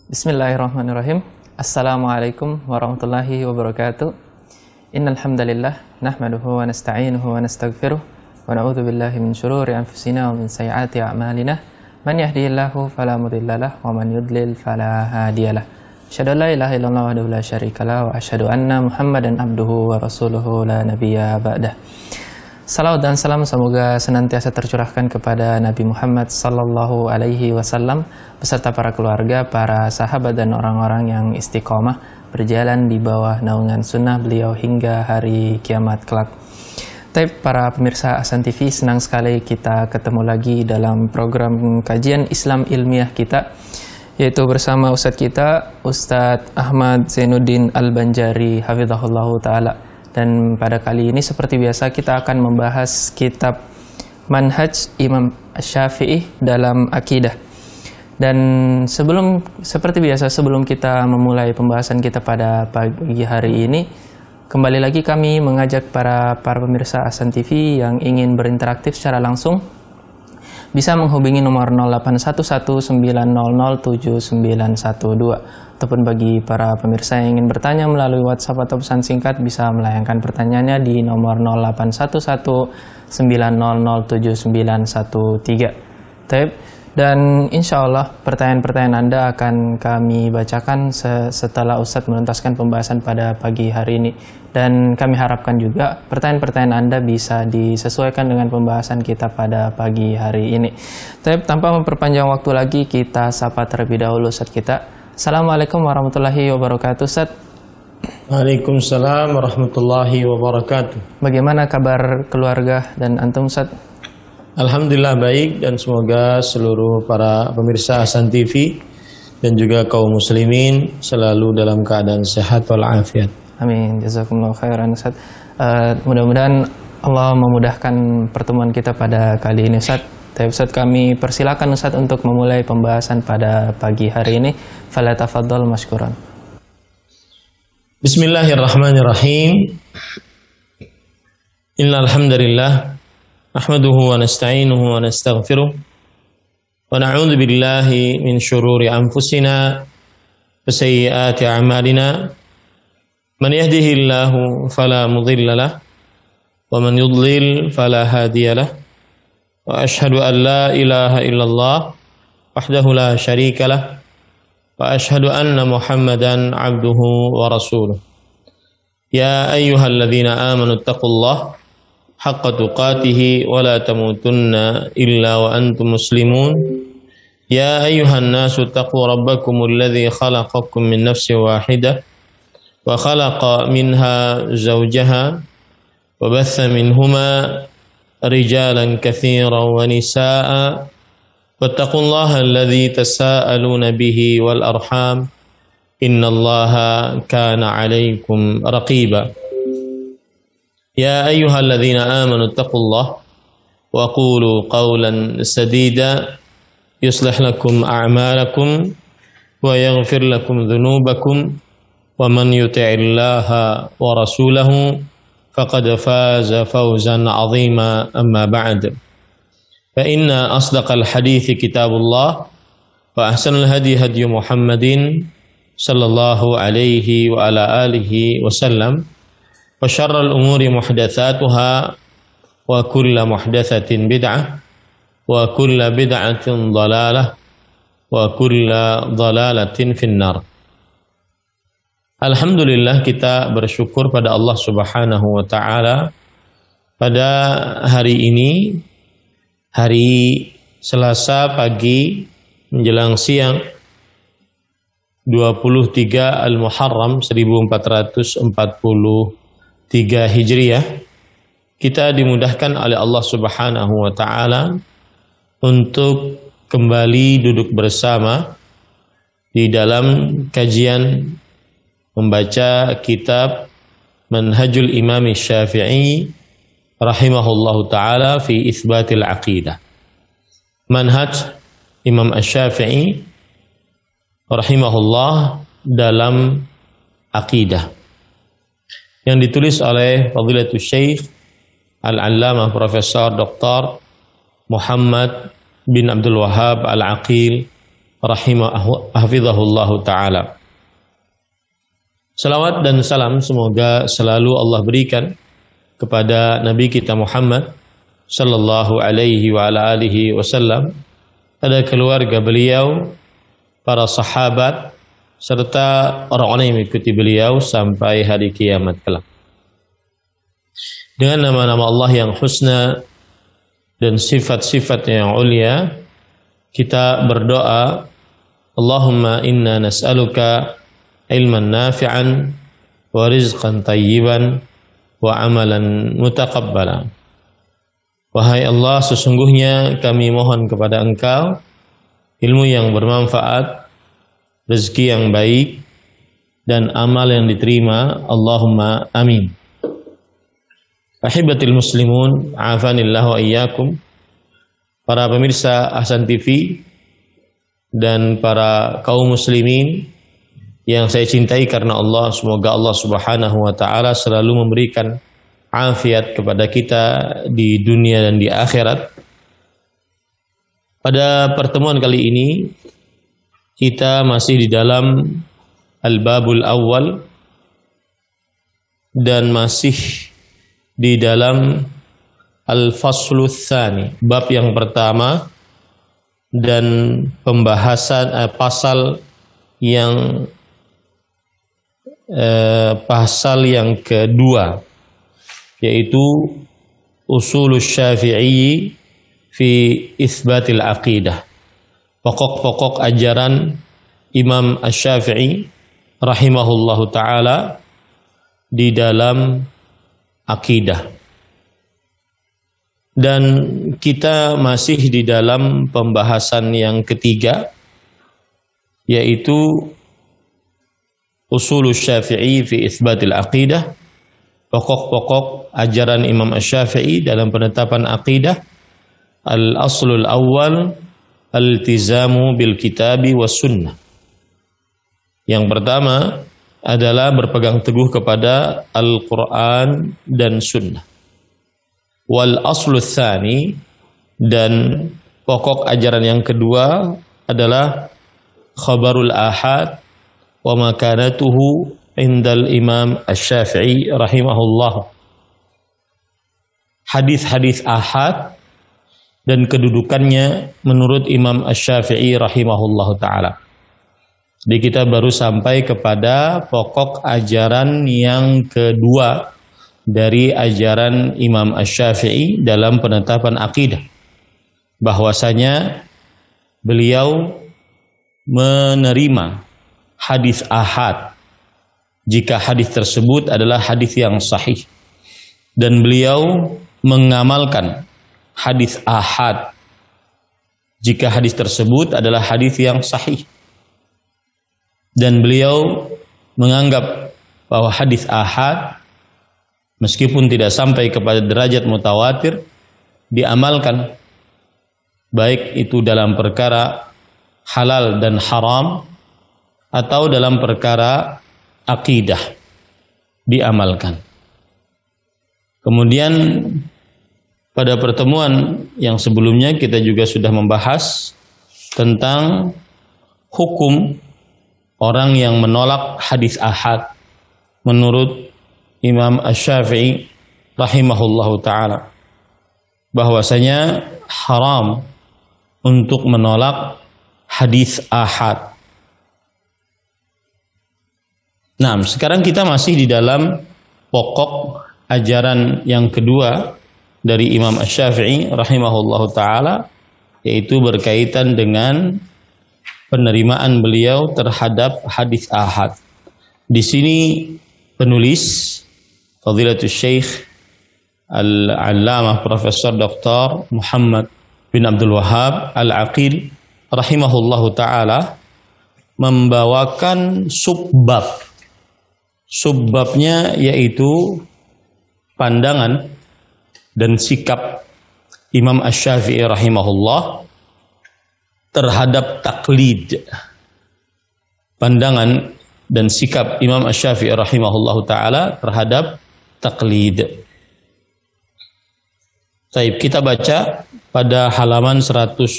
Bismillahirrahmanirrahim. Assalamualaikum warahmatullahi wabarakatuh. Innal hamdalillah nahmaduhu wa nasta'inuhu wa nastaghfiruh wa na'udzu billahi min shururi anfusina wa min sayyiati a'malina. Man yahdihillahu fala mudhillalah wa man yudlil fala hadiyalah. Asyhadu an la ilaha illallah wahdahu la syarikalah wa asyhadu anna Muhammadan abduhu wa rasuluhu la nabiyya ba'dah. Salawat dan salam semoga senantiasa tercurahkan kepada Nabi Muhammad sallallahu alaihi wasallam beserta para keluarga, para sahabat dan orang-orang yang istiqomah berjalan di bawah naungan sunnah beliau hingga hari kiamat kelak. Para pemirsa Ahsan TV, senang sekali kita ketemu lagi dalam program kajian Islam ilmiah kita, yaitu bersama Ustadz kita, Ustadz Ahmad Zainuddin Al-Banjari hafizahullahu ta'ala. Dan pada kali ini seperti biasa kita akan membahas kitab Manhaj Imam Syafi'i dalam Akidah. Dan seperti biasa sebelum kita memulai pembahasan kita pada pagi hari ini, kembali lagi kami mengajak para pemirsa Ahsan TV yang ingin berinteraktif secara langsung bisa menghubungi nomor 0811900712 ataupun bagi para pemirsa yang ingin bertanya melalui WhatsApp atau pesan singkat bisa melayangkan pertanyaannya di nomor 0811900713. Dan insya Allah pertanyaan-pertanyaan Anda akan kami bacakan setelah Ustadz menuntaskan pembahasan pada pagi hari ini. Dan kami harapkan juga pertanyaan-pertanyaan Anda bisa disesuaikan dengan pembahasan kita pada pagi hari ini. Tapi tanpa memperpanjang waktu lagi, kita sapa terlebih dahulu Ustadz kita. Assalamualaikum warahmatullahi wabarakatuh, Ustadz. Waalaikumsalam warahmatullahi wabarakatuh. Bagaimana kabar keluarga dan antum, Ustadz? Alhamdulillah baik, dan semoga seluruh para pemirsa Ahsan TV dan juga kaum muslimin selalu dalam keadaan sehat walafiat. Amin. Jazakumullah khairan, Ustaz. Mudah-mudahan Allah memudahkan pertemuan kita pada kali ini, Ustaz. Ustaz, kami persilakan Ustaz untuk memulai pembahasan pada pagi hari ini. Fala tafadhal mashkuran. Bismillahirrahmanirrahim. Innal hamdalillah nahmaduhu wa nasta'inuhu wa nastaghfiruh wa na'udzu billahi min shururi anfusina wa sayyiati a'malina. Man yahdihillahu fala mudilla lahu wa man yudlil fala hadiya lahu. Wa ashhadu an la ilaha illallah wahdahu la syarika lahu wa ashhadu anna Muhammadan abduhu wa rasuluh. Ya ayyuhalladzina amanu taqullaha haqqa tuqatihi wa la tamutunna illa wa antum muslimun. Ya ayyuhan nasu taqu rabbakumul ladzi khalaqakum min nafsin wahidah wa khalaqa minha zawjaha wa batha minhuma rijalan katsiran wa nisaa'a wattaqullaha alladzi tasaaluna bihi wal arham innallaha kana 'alaikum raqiba. Ya ayyuhalladzina amanu taqullaha wa qulu qawlan sadida yuslih lakum a'malakum wa yaghfir lakum dhunubakum wa man yuti'illaha wa rasulahu faqad faza fawzan 'azima. Amma ba'd, fa inna asdaqal hadithi kitabullah wa ahsanal hadi hadi Muhammadin sallallahu alaihi wa ala alihi wasallam wa syarrul umuri muhdatsatuha wa kullu muhdatsatin bid'ah wa kullu bid'atin dhalalah wa kullu dhalalatin finnar. Alhamdulillah, kita bersyukur pada Allah Subhanahu wa taala pada hari ini, hari Selasa pagi menjelang siang 23 Al-Muharram 1443 Hijriah, kita dimudahkan oleh Allah Subhanahu wa taala untuk kembali duduk bersama di dalam kajian membaca kitab Manhajul Imam Syafi'i rahimahullahu taala fi itsbatil aqidah. Manhaj Imam Syafi'i rahimahullah dalam akidah, yang ditulis oleh Fadilatul Syekh Al-Allamah Profesor Dr. Muhammad bin Abdul Wahhab Al-Aqil hafizahullahu taala. Salawat dan salam semoga selalu Allah berikan kepada Nabi kita Muhammad sallallahu alaihi wa ala alihi wasallam, pada keluarga beliau, para sahabat, serta orang-orang yang mengikuti beliau sampai hari kiamat kelak. Dengan nama-nama Allah yang husna dan sifat-sifat yang ulia, kita berdoa, Allahumma inna nas'aluka ilman nafi'an wa rizqan tayyiban wa amalan mutaqabbala. Wahai Allah, sesungguhnya kami mohon kepada Engkau ilmu yang bermanfaat, rezeki yang baik, dan amal yang diterima. Allahumma amin. Ahibatil muslimun, afanillahu wa iyyakum. Para pemirsa Ahsan TV dan para kaum muslimin yang saya cintai karena Allah, semoga Allah Subhanahu wa taala selalu memberikan afiat kepada kita di dunia dan di akhirat. Pada pertemuan kali ini kita masih di dalam Al-Babul Awwal dan masih di dalam Al-Faslu Tsani, bab yang pertama, dan pembahasan pasal yang kedua, yaitu Usulus Syafi'i fi Itsbatil Aqidah, pokok-pokok ajaran Imam Asy-Syafi'i rahimahullahu taala di dalam akidah. Dan kita masih di dalam pembahasan yang ketiga, yaitu Usulus Syafi'i fi Itsbatil Aqidah, pokok-pokok ajaran Imam Asy-Syafi'i dalam penetapan akidah. Al-aslul awwal al-iltizamu bil kitabi was sunnah. Yang pertama adalah berpegang teguh kepada Al-Quran dan sunnah. Wal aslu tsani, dan pokok ajaran yang kedua adalah khabarul ahad wa makanatuhu indal Imam Asy-Syafi'i rahimahullah. Hadis-hadis ahad dan kedudukannya menurut Imam Asy-Syafi'i rahimahullah ta'ala. Jadi kita baru sampai kepada pokok ajaran yang kedua dari ajaran Imam Asy-Syafi'i dalam penetapan akidah, bahwasanya beliau menerima hadis ahad jika hadis tersebut adalah hadis yang sahih, dan beliau mengamalkan hadis ahad jika hadis tersebut adalah hadis yang sahih, dan beliau menganggap bahwa hadis ahad meskipun tidak sampai kepada derajat mutawatir diamalkan, baik itu dalam perkara halal dan haram atau dalam perkara akidah diamalkan. Kemudian pada pertemuan yang sebelumnya kita juga sudah membahas tentang hukum orang yang menolak hadis ahad menurut Imam Asy-Syafi'i rahimahullahu ta'ala, bahwasanya haram untuk menolak hadis ahad. Nah, sekarang kita masih di dalam pokok ajaran yang kedua dari Imam Asy-Syafi'i rahimahullahu ta'ala, yaitu berkaitan dengan penerimaan beliau terhadap hadis ahad. Di sini penulis Fadilatul Syekh Al-Allamah Profesor Dr. Muhammad bin Abdul Wahhab Al-Aqil rahimahullahu ta'ala membawakan subbab. Subbabnya yaitu pandangan dan sikap Imam Asy-Syafi'i rahimahullah terhadap taklid. Pandangan dan sikap Imam Asy-Syafi'i rahimahullahu ta'ala terhadap taklid. Baik, kita baca pada halaman 121.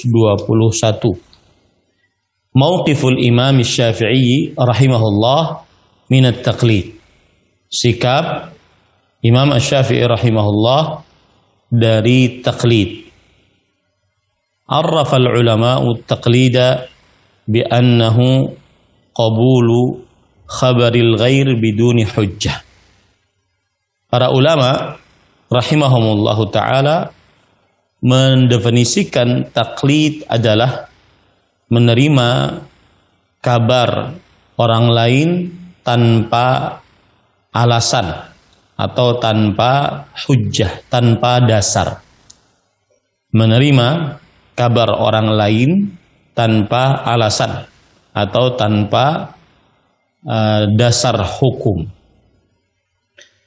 mauqiful Imam Syafi'i rahimahullah min at-taqlid. Sikap Imam Syafi'i rahimahullah dari taklid. Arrafa al-ulama'u at-taqlida bi annahu qabulu khabaril ghair biduni hujjah. Para ulama rahimahumullahu ta'ala mendefinisikan taklid adalah menerima kabar orang lain tanpa alasan atau tanpa hujjah, tanpa dasar. Menerima kabar orang lain tanpa alasan atau tanpa dasar hukum.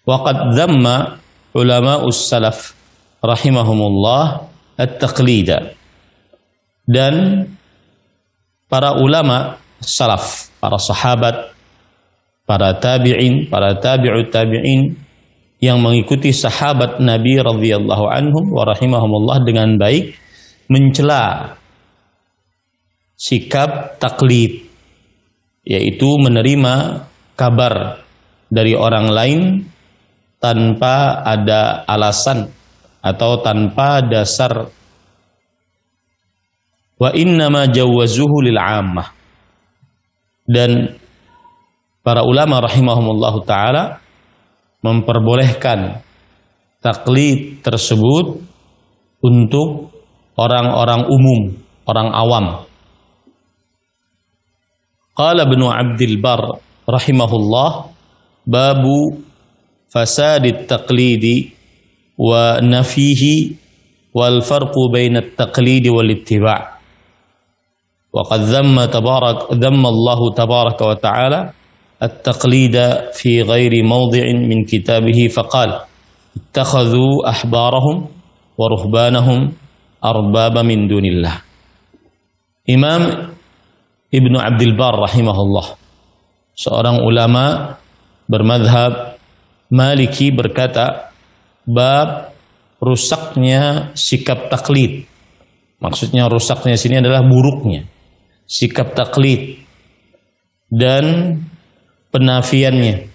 Waqad dhamma ulama'us salaf rahimahumullah at-taqlida. Dan para ulama salaf, para sahabat, para tabi'in, para tabi'ut tabi'in yang mengikuti sahabat Nabi radhiyallahu anhum wa rahimahumullah dengan baik mencela sikap taklid, yaitu menerima kabar dari orang lain tanpa ada alasan atau tanpa dasar. Wa innama jawwazuhu lil 'ammah. Dan para ulama rahimahumullahu ta'ala memperbolehkan taklid tersebut untuk orang-orang umum, orang awam. Qala Ibnu Abdul Barr rahimahullah, babu fasadit taqlidi wa nafihi wal farqu bainat taqlidi wal ittiba'. Wa qad dhamma Allah tabaraka wa ta'ala التقليد في غير موضع من كتابه فقال اتخذوا أحبارهم ورهبانهم أربابا من دون الله. Imam Ibnu Abdul Barr rahimahullah, seorang ulama bermadhab Maliki, berkata bab rusaknya sikap taklid. Maksudnya rusaknya sini adalah buruknya sikap taklid dan penafiannya,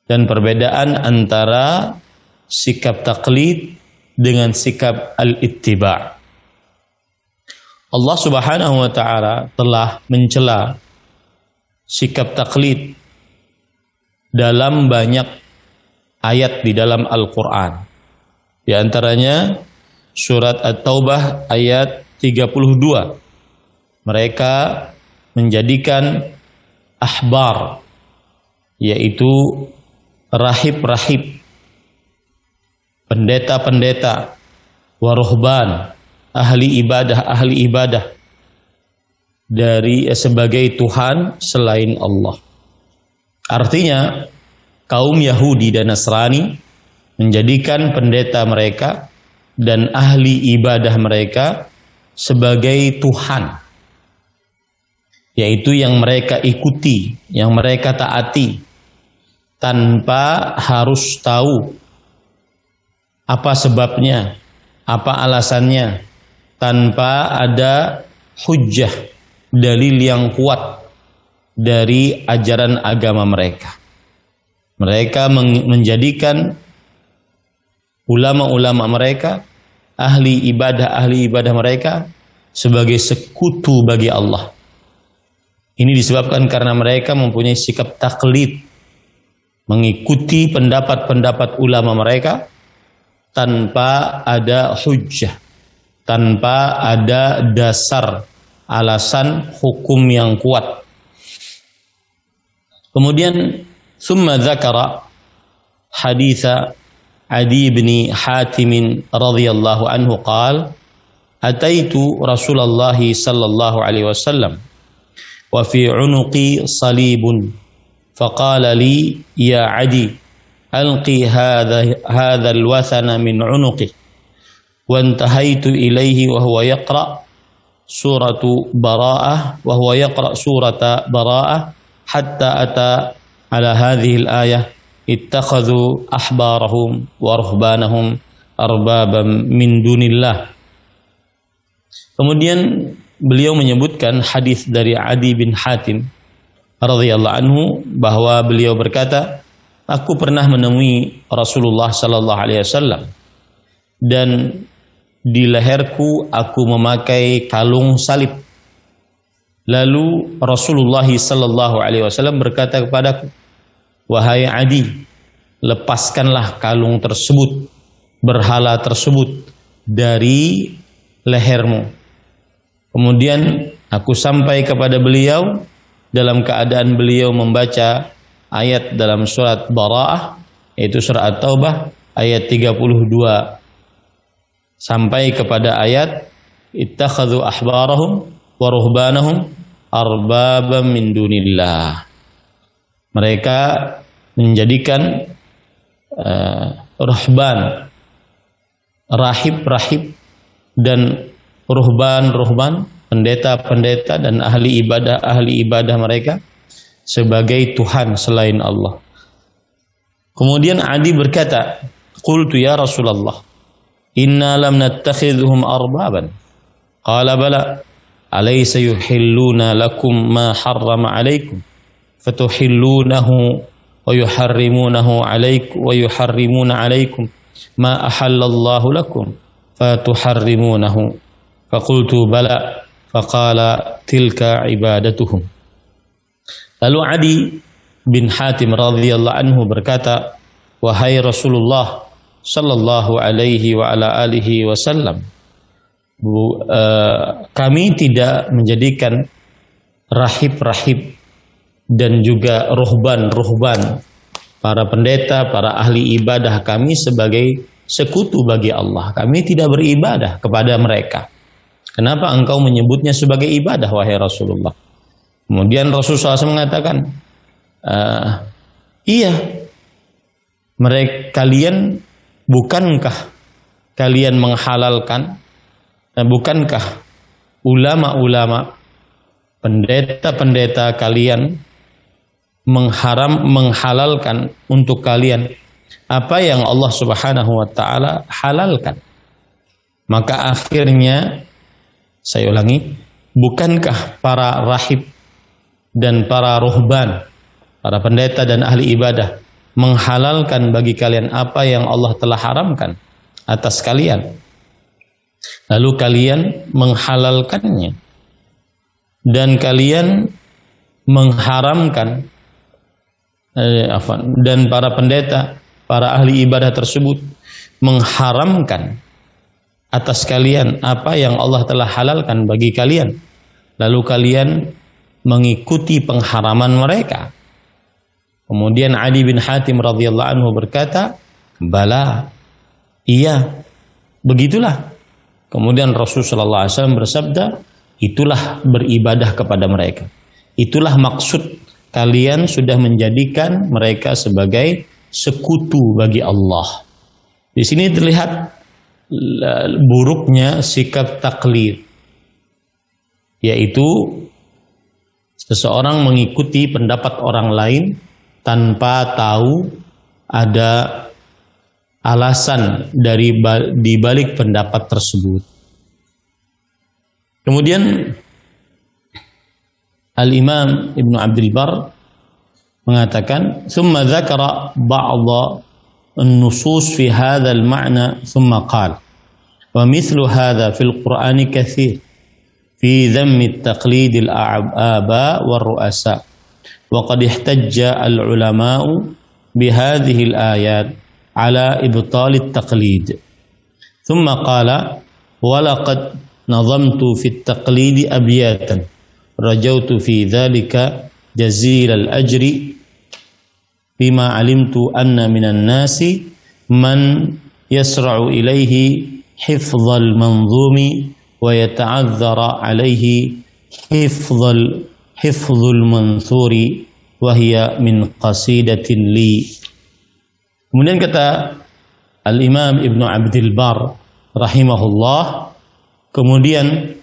dan perbedaan antara sikap taklid dengan sikap al-ittiba'. Allah Subhanahu wa ta'ala telah mencela sikap taklid dalam banyak ayat di dalam Al-Qur'an. Di antaranya surat At-Taubah ayat 32. Mereka menjadikan ahbar, yaitu rahib-rahib, pendeta-pendeta, waruhban, ahli ibadah dari sebagai Tuhan selain Allah. Artinya kaum Yahudi dan Nasrani menjadikan pendeta mereka dan ahli ibadah mereka sebagai Tuhan, yaitu yang mereka ikuti, yang mereka taati, tanpa harus tahu apa sebabnya, apa alasannya, tanpa ada hujjah, dalil yang kuat dari ajaran agama mereka. Mereka menjadikan ulama-ulama mereka, ahli ibadah mereka sebagai sekutu bagi Allah. Ini disebabkan karena mereka mempunyai sikap taklid, mengikuti pendapat-pendapat ulama mereka tanpa ada hujjah, tanpa ada dasar alasan hukum yang kuat. Kemudian summa dzakara haditsa Adi bin Hatim radhiyallahu anhu qala ataitu Rasulullah sallallahu alaihi wasallam wa fi unuqi salibun فقال لي يا عدي ألقي هذا الوثن من عنقه وانتهيت إليه وهو يقرأ سورة براءة حتى أتى على هذه الآية اتخذوا أحبارهم ورهبانهم أربابا من دون الله. Kemudian beliau menyebutkan hadis dari Adi bin Hatim radhiyallahu anhu bahwa beliau berkata, aku pernah menemui Rasulullah sallallahu alaihi wasallam dan di leherku aku memakai kalung salib. Lalu Rasulullah sallallahu alaihi wasallam berkata kepadaku, wahai Adi, lepaskanlah kalung tersebut, berhala tersebut dari lehermu. Kemudian aku sampai kepada beliau dalam keadaan beliau membaca ayat dalam surat Bara'ah, yaitu surat At-Taubah ayat 32 sampai kepada ayat ittakhadhu ahbarahum wa ruhbanahum arbaban min dunillah. Mereka menjadikan ruhban, rahib-rahib dan ruhban, pendeta-pendeta dan ahli ibadah mereka sebagai Tuhan selain Allah. Kemudian Adi berkata, qultu ya Rasulullah, inna lam nattakhidhum arbaban. Qala bala, alaysa yuhilluna lakum ma harrama alaykum fatuhillunahu wa yuharrimunahu alaykum wa yuharrimuna alaykum ma ahallallahu lakum fatuharrimunahu. Faqultu bala, faqala tilka ibadatuhum. Lalu Adi bin Hatim radhiyallahu anhu berkata, wahai Rasulullah sallallahu alaihi wa ala alihi wasallam, kami tidak menjadikan rahib-rahib dan juga ruhban, para pendeta, para ahli ibadah kami sebagai sekutu bagi Allah. Kami tidak beribadah kepada mereka. Kenapa engkau menyebutnya sebagai ibadah, wahai Rasulullah? Kemudian Rasulullah SAW mengatakan, iya, kalian bukankah kalian menghalalkan, bukankah ulama-ulama, pendeta-pendeta kalian menghalalkan untuk kalian apa yang Allah Subhanahu wa taala halalkan? Maka akhirnya, saya ulangi, bukankah para rahib dan para ruhban, para pendeta dan ahli ibadah menghalalkan bagi kalian apa yang Allah telah haramkan atas kalian? Lalu kalian menghalalkannya dan kalian mengharamkan, dan para pendeta, para ahli ibadah tersebut mengharamkan atas kalian apa yang Allah telah halalkan bagi kalian, lalu kalian mengikuti pengharaman mereka. Kemudian Adi bin Hatim radhiyallahu anhu berkata, bala, iya, begitulah. Kemudian Rasulullah SAW bersabda, itulah beribadah kepada mereka. Itulah maksud kalian sudah menjadikan mereka sebagai sekutu bagi Allah. Di sini terlihat buruknya sikap taklid, yaitu seseorang mengikuti pendapat orang lain tanpa tahu ada alasan di balik pendapat tersebut. Kemudian Al-Imam Ibnu Abdul Bar mengatakan, "Tsumma dzakara ba'dha an-nusus fi hadha al-ma'na, tsumma qala, wa mithlu hadha fil Qur'ani katsir fi dhammi at-taqlid al-aba war-ru'asa, wa qad ihtajja al-ulama'u bi hadhihi al-ayat ala ibtal at-taqlid." Tsumma qala, "Wa laqad nazamtu fi at-taqlid abyatan rajautu fi dzalika jazil al-ajri bima alimtu anna minan nasi man yasra'u ilaihi hifdzal manzumi wa yata'adzara alaihi hifdzul mansuri wa hiya min qasidatin li." Kemudian kata Al-Imam Ibnu Abdul Bar rahimahullah, kemudian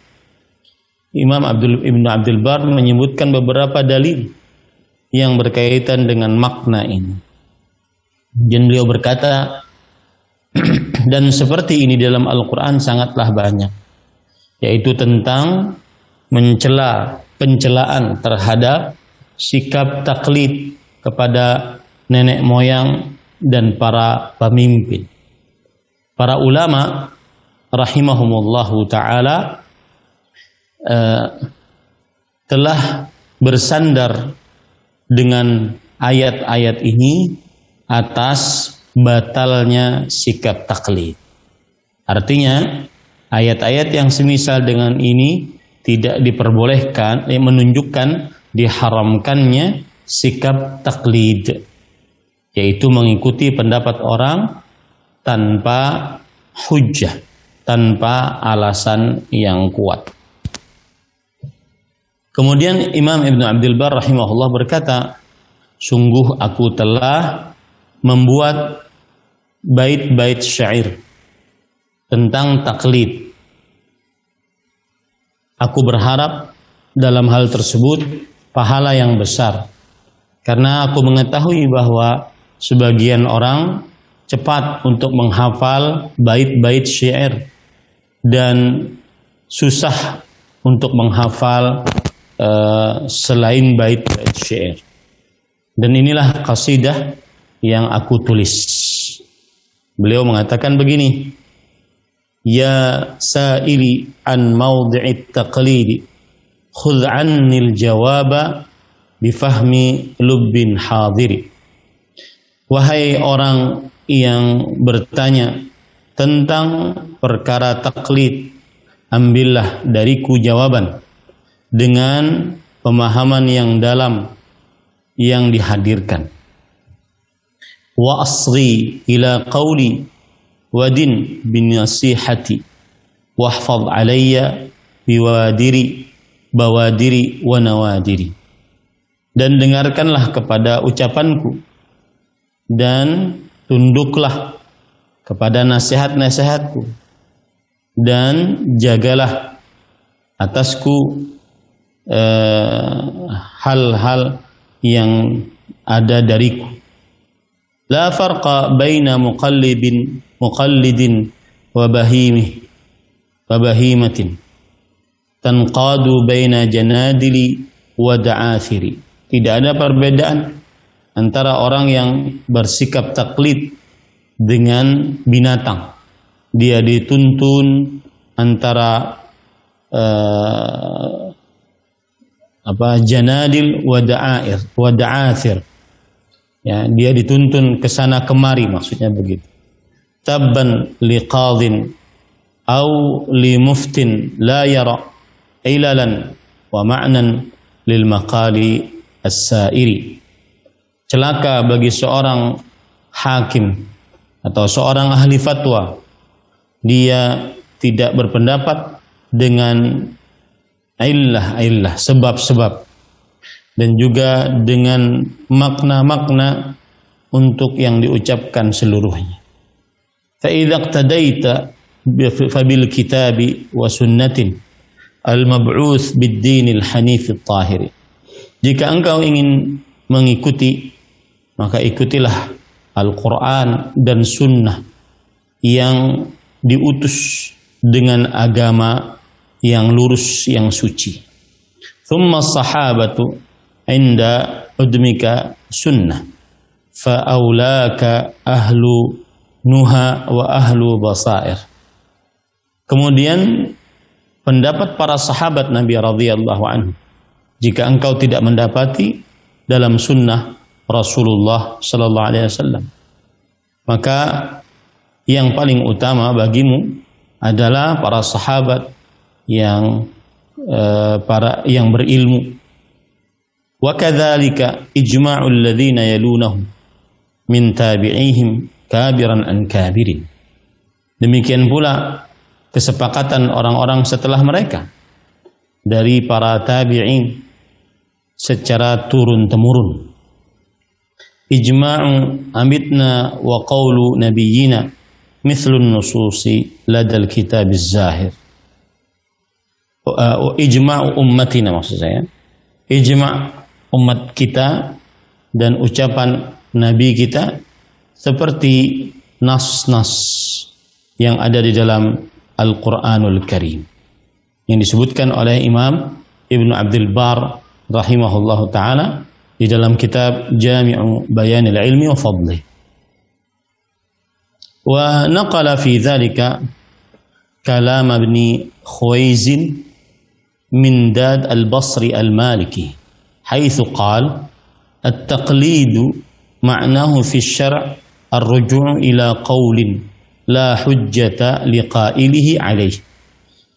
Imam Ibnu Abdul Bar menyebutkan beberapa dalil yang berkaitan dengan makna ini. Dan beliau berkata, dan seperti ini dalam Al-Quran sangatlah banyak, yaitu tentang mencela pencelaan terhadap sikap taklid kepada nenek moyang dan para pemimpin. Para ulama rahimahumullahu ta'ala telah bersandar dengan ayat-ayat ini atas batalnya sikap taklid. Artinya ayat-ayat yang semisal dengan ini tidak diperbolehkan, menunjukkan diharamkannya sikap taklid, yaitu mengikuti pendapat orang tanpa hujjah, tanpa alasan yang kuat. Kemudian Imam Ibn Abdul Bar rahimahullah berkata, sungguh aku telah membuat bait-bait syair tentang taklid. Aku berharap dalam hal tersebut pahala yang besar, karena aku mengetahui bahwa sebagian orang cepat untuk menghafal bait-bait syair dan susah untuk menghafal selain bait-bait syair. Dan inilah qasidah yang aku tulis. Beliau mengatakan begini: Ya sa'ili an mawdi'it taqlidi khudh 'annil jawaba bifahmi lubbin hadiri. Wahai orang yang bertanya tentang perkara taklid, ambillah dariku jawaban dengan pemahaman yang dalam yang dihadirkan. Wa asghi ila qawli wadin bin nasihati wahfaz alayya bawadiri wa nawadiri. Dan dengarkanlah kepada ucapanku dan tunduklah kepada nasihat-nasihatku dan jagalah atasku hal-hal yang ada dariku. La farqa baina muqallidin wa bahimatin tanqadu baina janadili wa da'athiri. Tidak ada perbedaan antara orang yang bersikap taklid dengan binatang. Dia dituntun antara janadil wa da'athir. Ya, dia dituntun ke sana kemari, maksudnya begitu. Tabban liqadhin au li muftin la yara ilalan wa ma'nan lil maqali as-sa'iri. Celaka bagi seorang hakim atau seorang ahli fatwa, dia tidak berpendapat dengan illah, sebab-sebab, dan juga dengan makna-makna untuk yang diucapkan seluruhnya. Fa idza iqtadaita fabil kitabi wa sunnatin al-mab'uts bid-dinil hanif at-tahir. Jika engkau ingin mengikuti, maka ikutilah Al-Quran dan Sunnah yang diutus dengan agama yang lurus, yang suci. Thumma sahabatu inda udmika sunnah fa aulaka ahlu nuha wa ahlu basair. Kemudian pendapat para sahabat Nabi radhiyallahu anhu, jika engkau tidak mendapati dalam sunnah Rasulullah sallallahu alaihi wasallam, maka yang paling utama bagimu adalah para sahabat yang berilmu. Wa kadzalika ijma'ul ladzina yalunahum min tabi'ihim kabiran an kabirin. Demikian pula kesepakatan orang-orang setelah mereka dari para tabi'in secara turun-temurun. Ijma'u amitna wa qawlu nabiyyina mithlun nususi ladal kitabiz zahir. Ijma'u ummatina, maksud saya ijma' umat kita dan ucapan nabi kita seperti nas-nas yang ada di dalam Al-Quranul Karim yang disebutkan oleh Imam Ibnu Abdul Bar rahimahullahu taala di dalam kitab Jami'u Bayanil Ilmi wa Fadlih. Wa naqala fi dzalika kalam Ibn Khuwaizin min Dad al-Basri al-Maliki haitsu qala at-taqlid ma'nahu fi asy-syar' ar-ruju' ila qawlin la hujjata liqa'ilihi alayh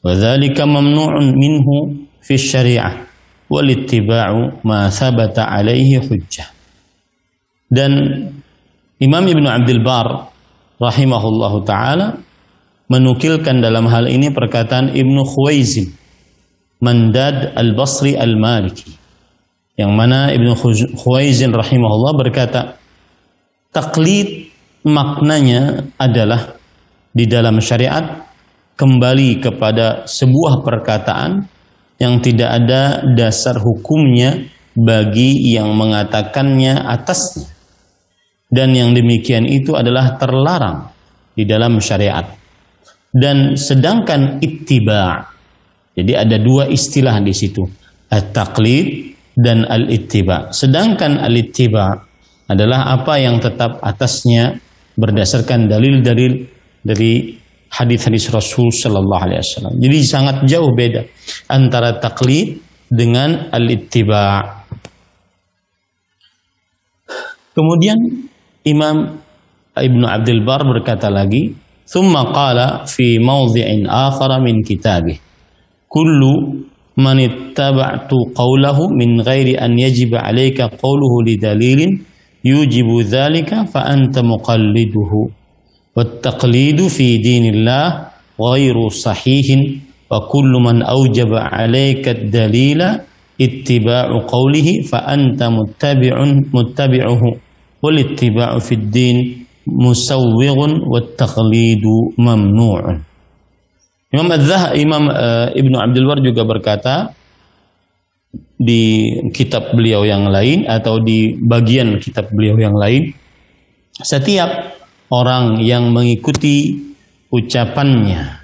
wa dzalika mamnu'un minhu fi asy-syari'ah wal ittiba'u ma thabata alayhi hujjah. Dan Imam Ibnu Abdul Bar rahimahullahu taala menukilkan dalam hal ini perkataan Ibnu Khuwaizin Mandad al-Basri al-Maliki, yang mana Ibnu Khuwaizin rahimahullah berkata, taklid maknanya adalah di dalam syariat kembali kepada sebuah perkataan yang tidak ada dasar hukumnya bagi yang mengatakannya atasnya, dan yang demikian itu adalah terlarang di dalam syariat. Dan sedangkan ittiba', jadi ada dua istilah di situ, at-taqlid dan al-ittiba'. Sedangkan al-ittiba' adalah apa yang tetap atasnya berdasarkan dalil-dalil dari hadis-hadis Rasul sallallahu alaihi wasallam. Jadi sangat jauh beda antara taklid dengan al-ittiba'. Kemudian Imam Ibnu Abdul Bar berkata lagi, "Tsumma qala fi mawdhi'in akhar min kitabih, kullu man ittaba'tu qawlahu min ghairi an yajiba 'alayka qawluhu li dalilin yujibu dzalika fa anta muqalliduhu. والتقليد في دين الله غير صحيح وكل من أوجب عليك الدليل اتباع قوله فأنت متبعه والاتباع في الدين مسوغ والتقليد ممنوع." Imam Ibnu Abdul Bar juga berkata di kitab beliau yang lain atau di bagian kitab beliau yang lain, setiap orang yang mengikuti ucapannya,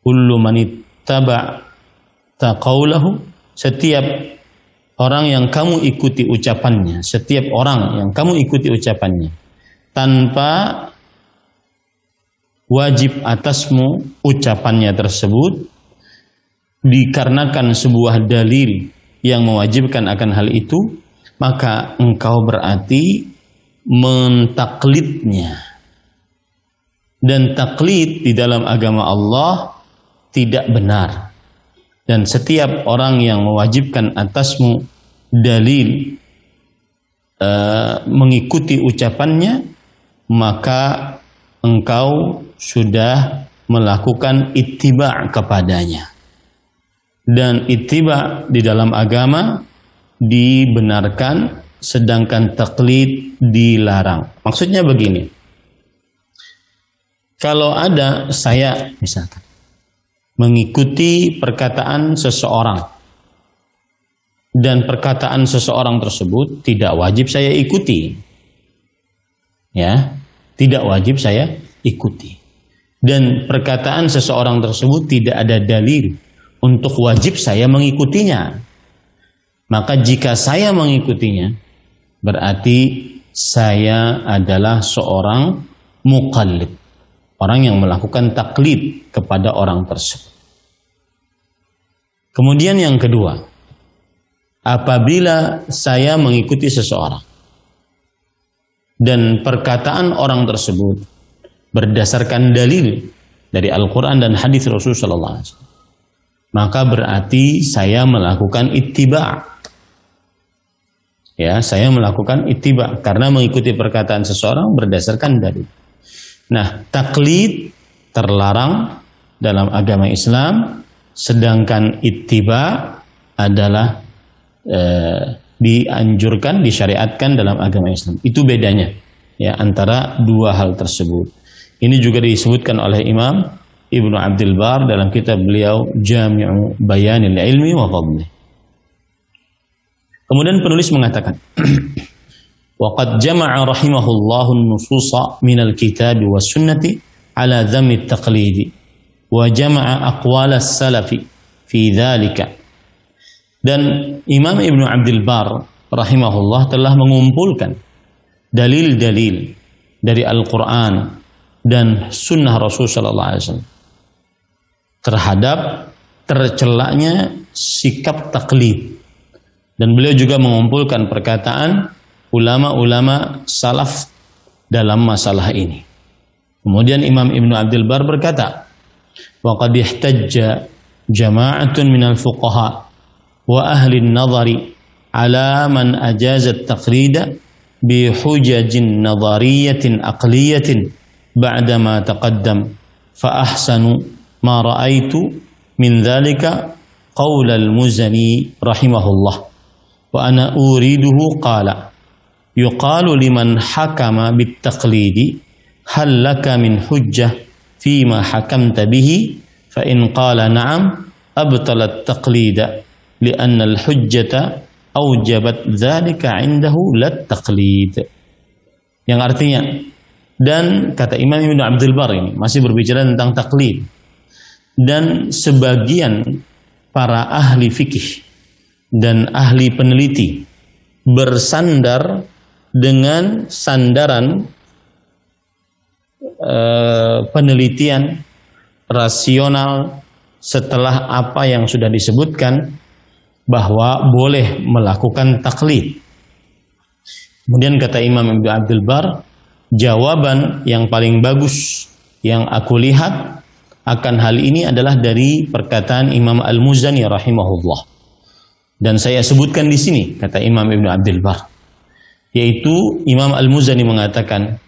kullu man ittaba'ta qawlahu, setiap orang yang kamu ikuti ucapannya, setiap orang yang kamu ikuti ucapannya tanpa wajib atasmu ucapannya tersebut dikarenakan sebuah dalil yang mewajibkan akan hal itu, maka engkau berarti mentaklidnya. Dan taklid di dalam agama Allah tidak benar. Dan setiap orang yang mewajibkan atasmu dalil mengikuti ucapannya, maka engkau sudah melakukan ittiba' kepadanya. Dan ittiba' di dalam agama dibenarkan, sedangkan taklid dilarang. Maksudnya begini, kalau ada saya misalkan mengikuti perkataan seseorang dan perkataan seseorang tersebut tidak wajib saya ikuti, ya, tidak wajib saya ikuti, dan perkataan seseorang tersebut tidak ada dalil untuk wajib saya mengikutinya, maka jika saya mengikutinya berarti saya adalah seorang muqallid, orang yang melakukan taklid kepada orang tersebut. Kemudian yang kedua, apabila saya mengikuti seseorang dan perkataan orang tersebut berdasarkan dalil dari Al-Quran dan hadis Rasulullah SAW, maka berarti saya melakukan ittiba'. Ya, saya melakukan ittiba' karena mengikuti perkataan seseorang berdasarkan dalil. Nah, taklid terlarang dalam agama Islam, sedangkan ittiba' adalah dianjurkan, disyariatkan dalam agama Islam. Itu bedanya ya antara dua hal tersebut. Ini juga disebutkan oleh Imam Ibnu Abdul Bar dalam kitab beliau Jami'u Bayanil Ilmi wa Fadlih. Kemudian penulis mengatakan, وَقَدْ جَمَعَ رَحِمَهُ اللَّهُ النُّصُوصَ مِنَ الْكِتَابِ وَالسُّنَّةِ عَلَى ذَمِّ التَّقْلِيدِ وَجَمَعَ أَقْوَالَ السَّلَفِ فِي ذَلِكَ Dan Imam Ibnu Abdul Bar rahimahullah telah mengumpulkan dalil-dalil dari Al-Quran dan Sunnah Rasul Sallallahu Alaihi Wasallam terhadap tercelaknya sikap taklid. Dan beliau juga mengumpulkan perkataan ulama-ulama salaf dalam masalah ini. Kemudian Imam Ibnu Abdul Bar berkata, wa qad ihtajja jama'atun minal fuqaha wa ahli an-nadhari ala man ajaza at-taqlida bi hujajin nadhariyatin aqliyatin ba'da ma taqaddam fa ahsanu ma ra'aitu min dhalika qaul al-Muzani rahimahullah wa ana uriduhu qala yuqalu liman hakama bit-taqlidi hal laka min hujjah fima hakamta bihi fa in qala na'am abtala at-taqlida li'anna al-hujjata aujabat dzalika 'indahu lat-taqlid. Yang artinya, dan kata Imam Ibnu Abdul Bar ini masih berbicara tentang taklid, dan sebagian para ahli fikih dan ahli peneliti bersandar dengan sandaran penelitian rasional setelah apa yang sudah disebutkan bahwa boleh melakukan taklid. Kemudian kata Imam Ibnu Abdul Bar, jawaban yang paling bagus yang aku lihat akan hal ini adalah dari perkataan Imam Al-Muzani rahimahullah. Dan saya sebutkan di sini kata Imam Ibnu Abdul Bar, yaitu Imam Al-Muzani mengatakan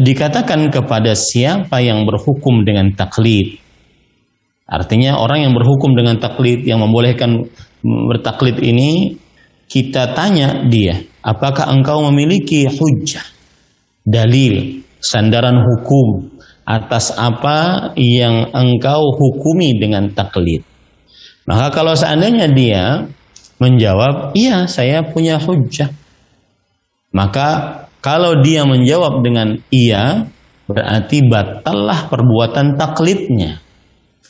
dikatakan kepada siapa yang berhukum dengan taklid. Artinya orang yang berhukum dengan taklid, yang membolehkan bertaklid ini, kita tanya dia, apakah engkau memiliki hujjah, dalil, sandaran hukum atas apa yang engkau hukumi dengan taklid. Maka kalau seandainya dia menjawab, iya saya punya hujjah, maka kalau dia menjawab dengan iya, berarti batallah perbuatan taklidnya.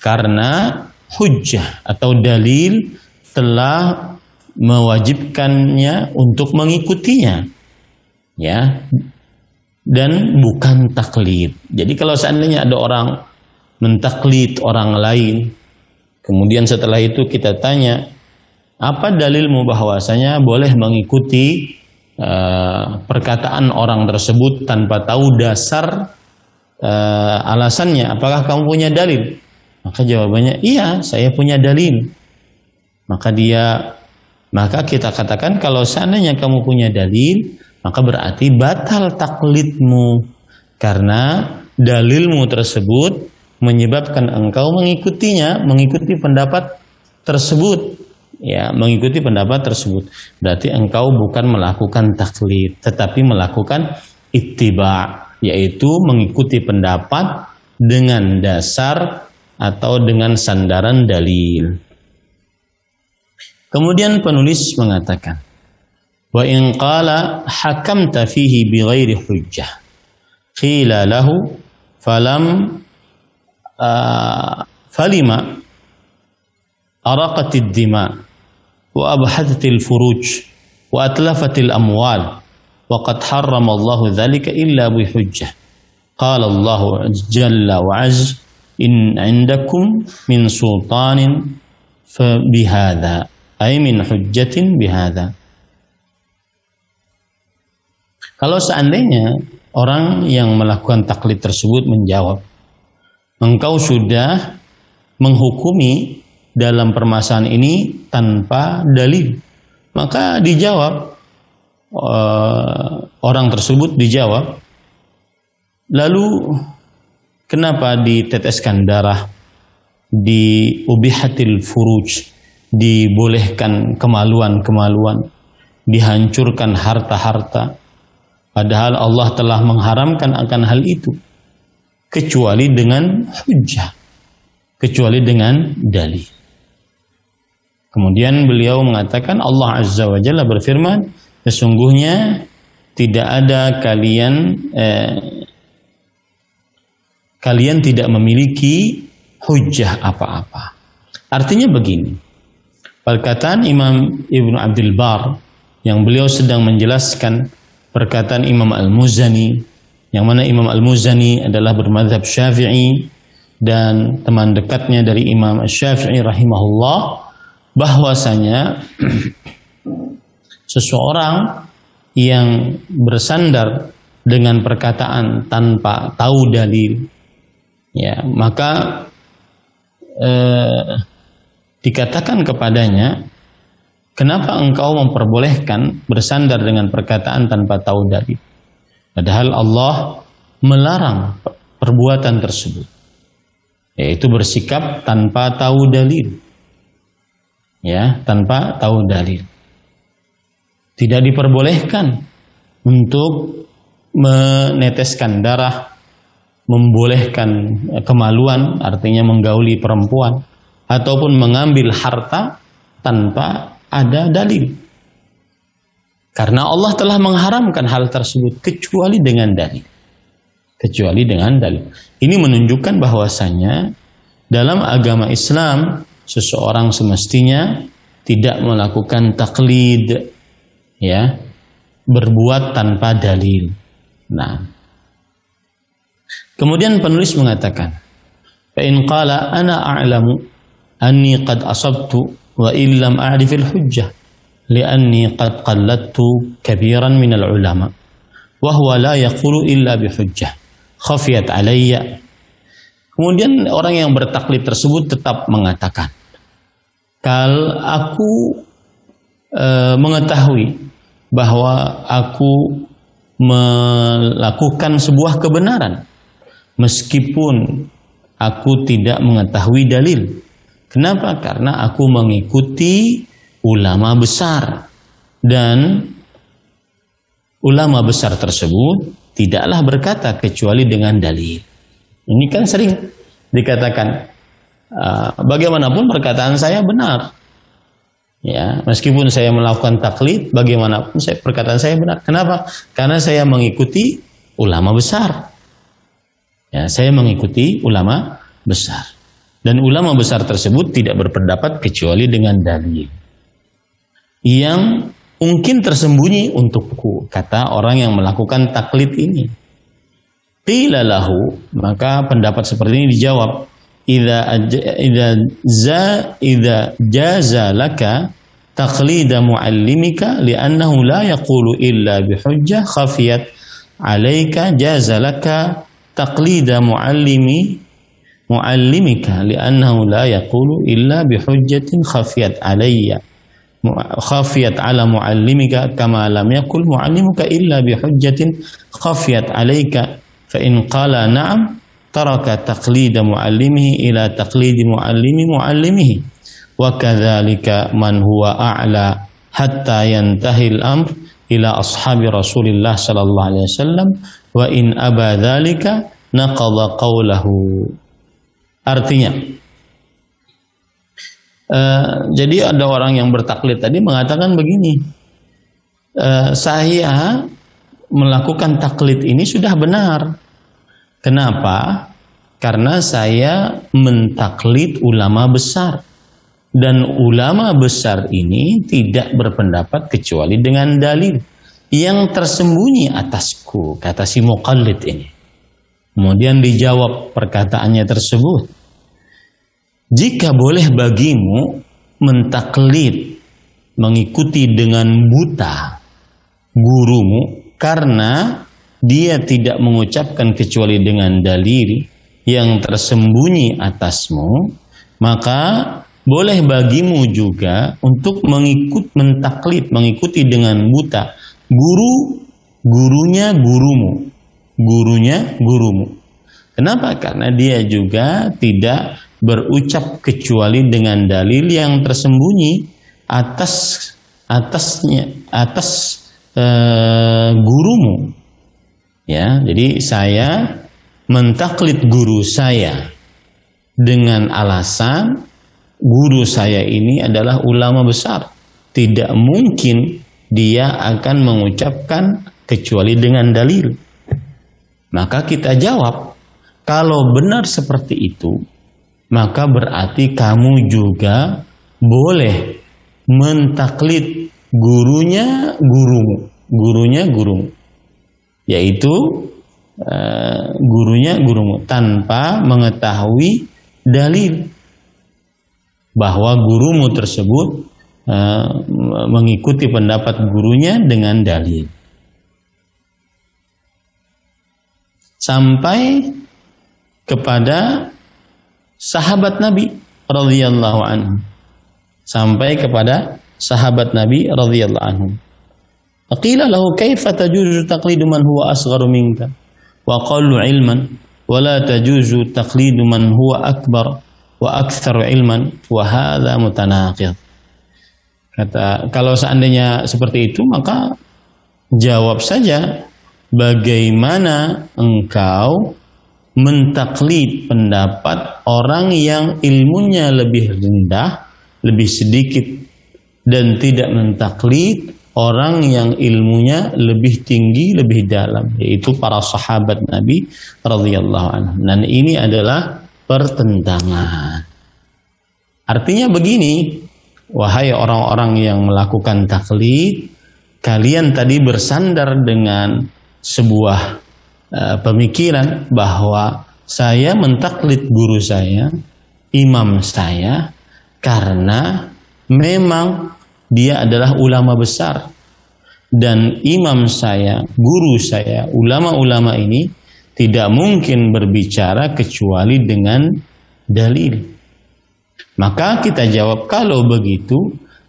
Karena hujjah atau dalil telah mewajibkannya untuk mengikutinya, ya, dan bukan taklid. Jadi kalau seandainya ada orang mentaklid orang lain, kemudian setelah itu kita tanya, apa dalilmu bahwasanya boleh mengikuti perkataan orang tersebut tanpa tahu dasar alasannya? Apakah kamu punya dalil? Maka jawabannya, iya saya punya dalil. Maka kita katakan kalau seandainya kamu punya dalil, maka berarti batal taklidmu, karena dalilmu tersebut menyebabkan engkau mengikutinya, mengikuti pendapat tersebut. Ya, mengikuti pendapat tersebut. Berarti engkau bukan melakukan taklid, tetapi melakukan ittiba, yaitu mengikuti pendapat dengan dasar atau dengan sandaran dalil. Kemudian penulis mengatakan, wa in qala hakamta fihi bighairi hujjah qila lahu falima araqatid dima wa abhadatil furuj wa atlafatil amwal wa qad harrama Allahu dhalika illa bi hujjah. Qala Allahu jalla wa azza in indakum min sultanin fa bihadza ay min hujjatin bihadza. Kalau seandainya orang yang melakukan taklid tersebut menjawab, engkau sudah menghukumi dalam permasalahan ini tanpa dalil, maka dijawab, orang tersebut dijawab, lalu kenapa diteteskan darah, diubihatil furuj, dibolehkan kemaluan-kemaluan, dihancurkan harta-harta, padahal Allah telah mengharamkan akan hal itu, kecuali dengan hujjah, kecuali dengan dalil. Kemudian beliau mengatakan, Allah Azza wa Jalla berfirman, sesungguhnya tidak ada kalian tidak memiliki hujjah apa-apa. Artinya begini, Perkataan Imam Ibnu Abdul Bar yang beliau sedang menjelaskan perkataan Imam Al-Muzani, yang mana Imam Al-Muzani adalah bermadzhab Syafi'i dan teman dekatnya dari Imam Syafi'i rahimahullah, bahwasanya seseorang yang bersandar dengan perkataan tanpa tahu dalil, ya, maka dikatakan kepadanya, kenapa engkau memperbolehkan bersandar dengan perkataan tanpa tahu dalil? Padahal Allah melarang perbuatan tersebut, yaitu bersikap tanpa tahu dalil. Ya, tanpa tahu dalil. Tidak diperbolehkan untuk meneteskan darah, membolehkan kemaluan, artinya menggauli perempuan, ataupun mengambil harta tanpa ada dalil. Karena Allah telah mengharamkan hal tersebut kecuali dengan dalil. Kecuali dengan dalil. Ini menunjukkan bahwasanya dalam agama Islam seseorang semestinya tidak melakukan taklid, ya, berbuat tanpa dalil. Nah, kemudian penulis mengatakan, fa in qala ana a'lamu anni qad asabtu wa illam a'rifil hujjah li'anni qad qallattu kabiran minal ulama wa huwa la yaqulu illa bihujjah khafiyat alayya. Kemudian orang yang bertaklid tersebut tetap mengatakan, kalau aku mengetahui bahwa aku melakukan sebuah kebenaran meskipun aku tidak mengetahui dalil. Kenapa? Karena aku mengikuti ulama besar, dan ulama besar tersebut tidaklah berkata kecuali dengan dalil. Ini kan sering dikatakan, bagaimanapun perkataan saya benar, ya, meskipun saya melakukan taklid, bagaimanapun perkataan saya benar. Kenapa? Karena saya mengikuti ulama besar. Ya, saya mengikuti ulama besar. Dan ulama besar tersebut tidak berpendapat kecuali dengan dalil yang mungkin tersembunyi untukku, kata orang yang melakukan taklid ini. Qila lahu, maka pendapat seperti ini dijawab, idza jaza laka taqlida muallimika li'annahu la yaqulu illa bihujjah khafiyat 'alaika jaza laka taqlida muallimika li'annahu la yaqulu illa bihujjatin khafiyat 'ala muallimika kama lam yaqul muallimuka illa bihujjatin khafiyat 'alaika fa in qala na'am taraka taqlida muallimihi ila taqlidi muallimihi wa kadzalika man huwa a'la hatta yantahi al-amr ila ashabi Rasulillah sallallahu alaihi wasallam wa in aba dzalika naqadha qawlahu. Artinya, jadi ada orang yang bertaklid tadi mengatakan begini, saya melakukan taklid ini sudah benar. Kenapa? Karena saya mentaklid ulama besar. Dan ulama besar ini tidak berpendapat kecuali dengan dalil yang tersembunyi atasku, kata si muqallid ini. Kemudian dijawab perkataannya tersebut, jika boleh bagimu mentaklid, mengikuti dengan buta gurumu karena dia tidak mengucapkan kecuali dengan dalil yang tersembunyi atasmu, maka boleh bagimu juga untuk mentaklid, mengikuti dengan buta gurunya gurumu. Kenapa? Karena dia juga tidak berucap kecuali dengan dalil yang tersembunyi atas gurumu. Ya, jadi saya mentaklid guru saya dengan alasan guru saya ini adalah ulama besar. Tidak mungkin dia akan mengucapkan kecuali dengan dalil. Maka kita jawab, kalau benar seperti itu, maka berarti kamu juga boleh mentaklid gurunya gurumu, yaitu gurunya gurumu tanpa mengetahui dalil bahwa gurumu tersebut mengikuti pendapat gurunya dengan dalil. Sampai kepada sahabat Nabi radhiyallahu anhu. Sampai kepada sahabat Nabi radhiyallahu anhu. Qila lahu kaifa tajuzu taqlidu man huwa asgharu minka wa qallu ilman wa la tajuzu taqlidu man huwa akbar wa aktsaru ilman wa hadha mutanaqid. Kata, kalau seandainya seperti itu, maka jawab saja, bagaimana engkau mentaklid pendapat orang yang ilmunya lebih rendah, lebih sedikit, dan tidak mentaklid orang yang ilmunya lebih tinggi, lebih dalam, yaitu para sahabat Nabi radhiyallahu anhum. Dan ini adalah pertentangan. Artinya begini, wahai orang-orang yang melakukan taklid, kalian tadi bersandar dengan sebuah pemikiran bahwa saya mentaklid guru saya, imam saya, karena memang dia adalah ulama besar. Dan imam saya, guru saya, ulama-ulama ini tidak mungkin berbicara kecuali dengan dalil. Maka kita jawab, kalau begitu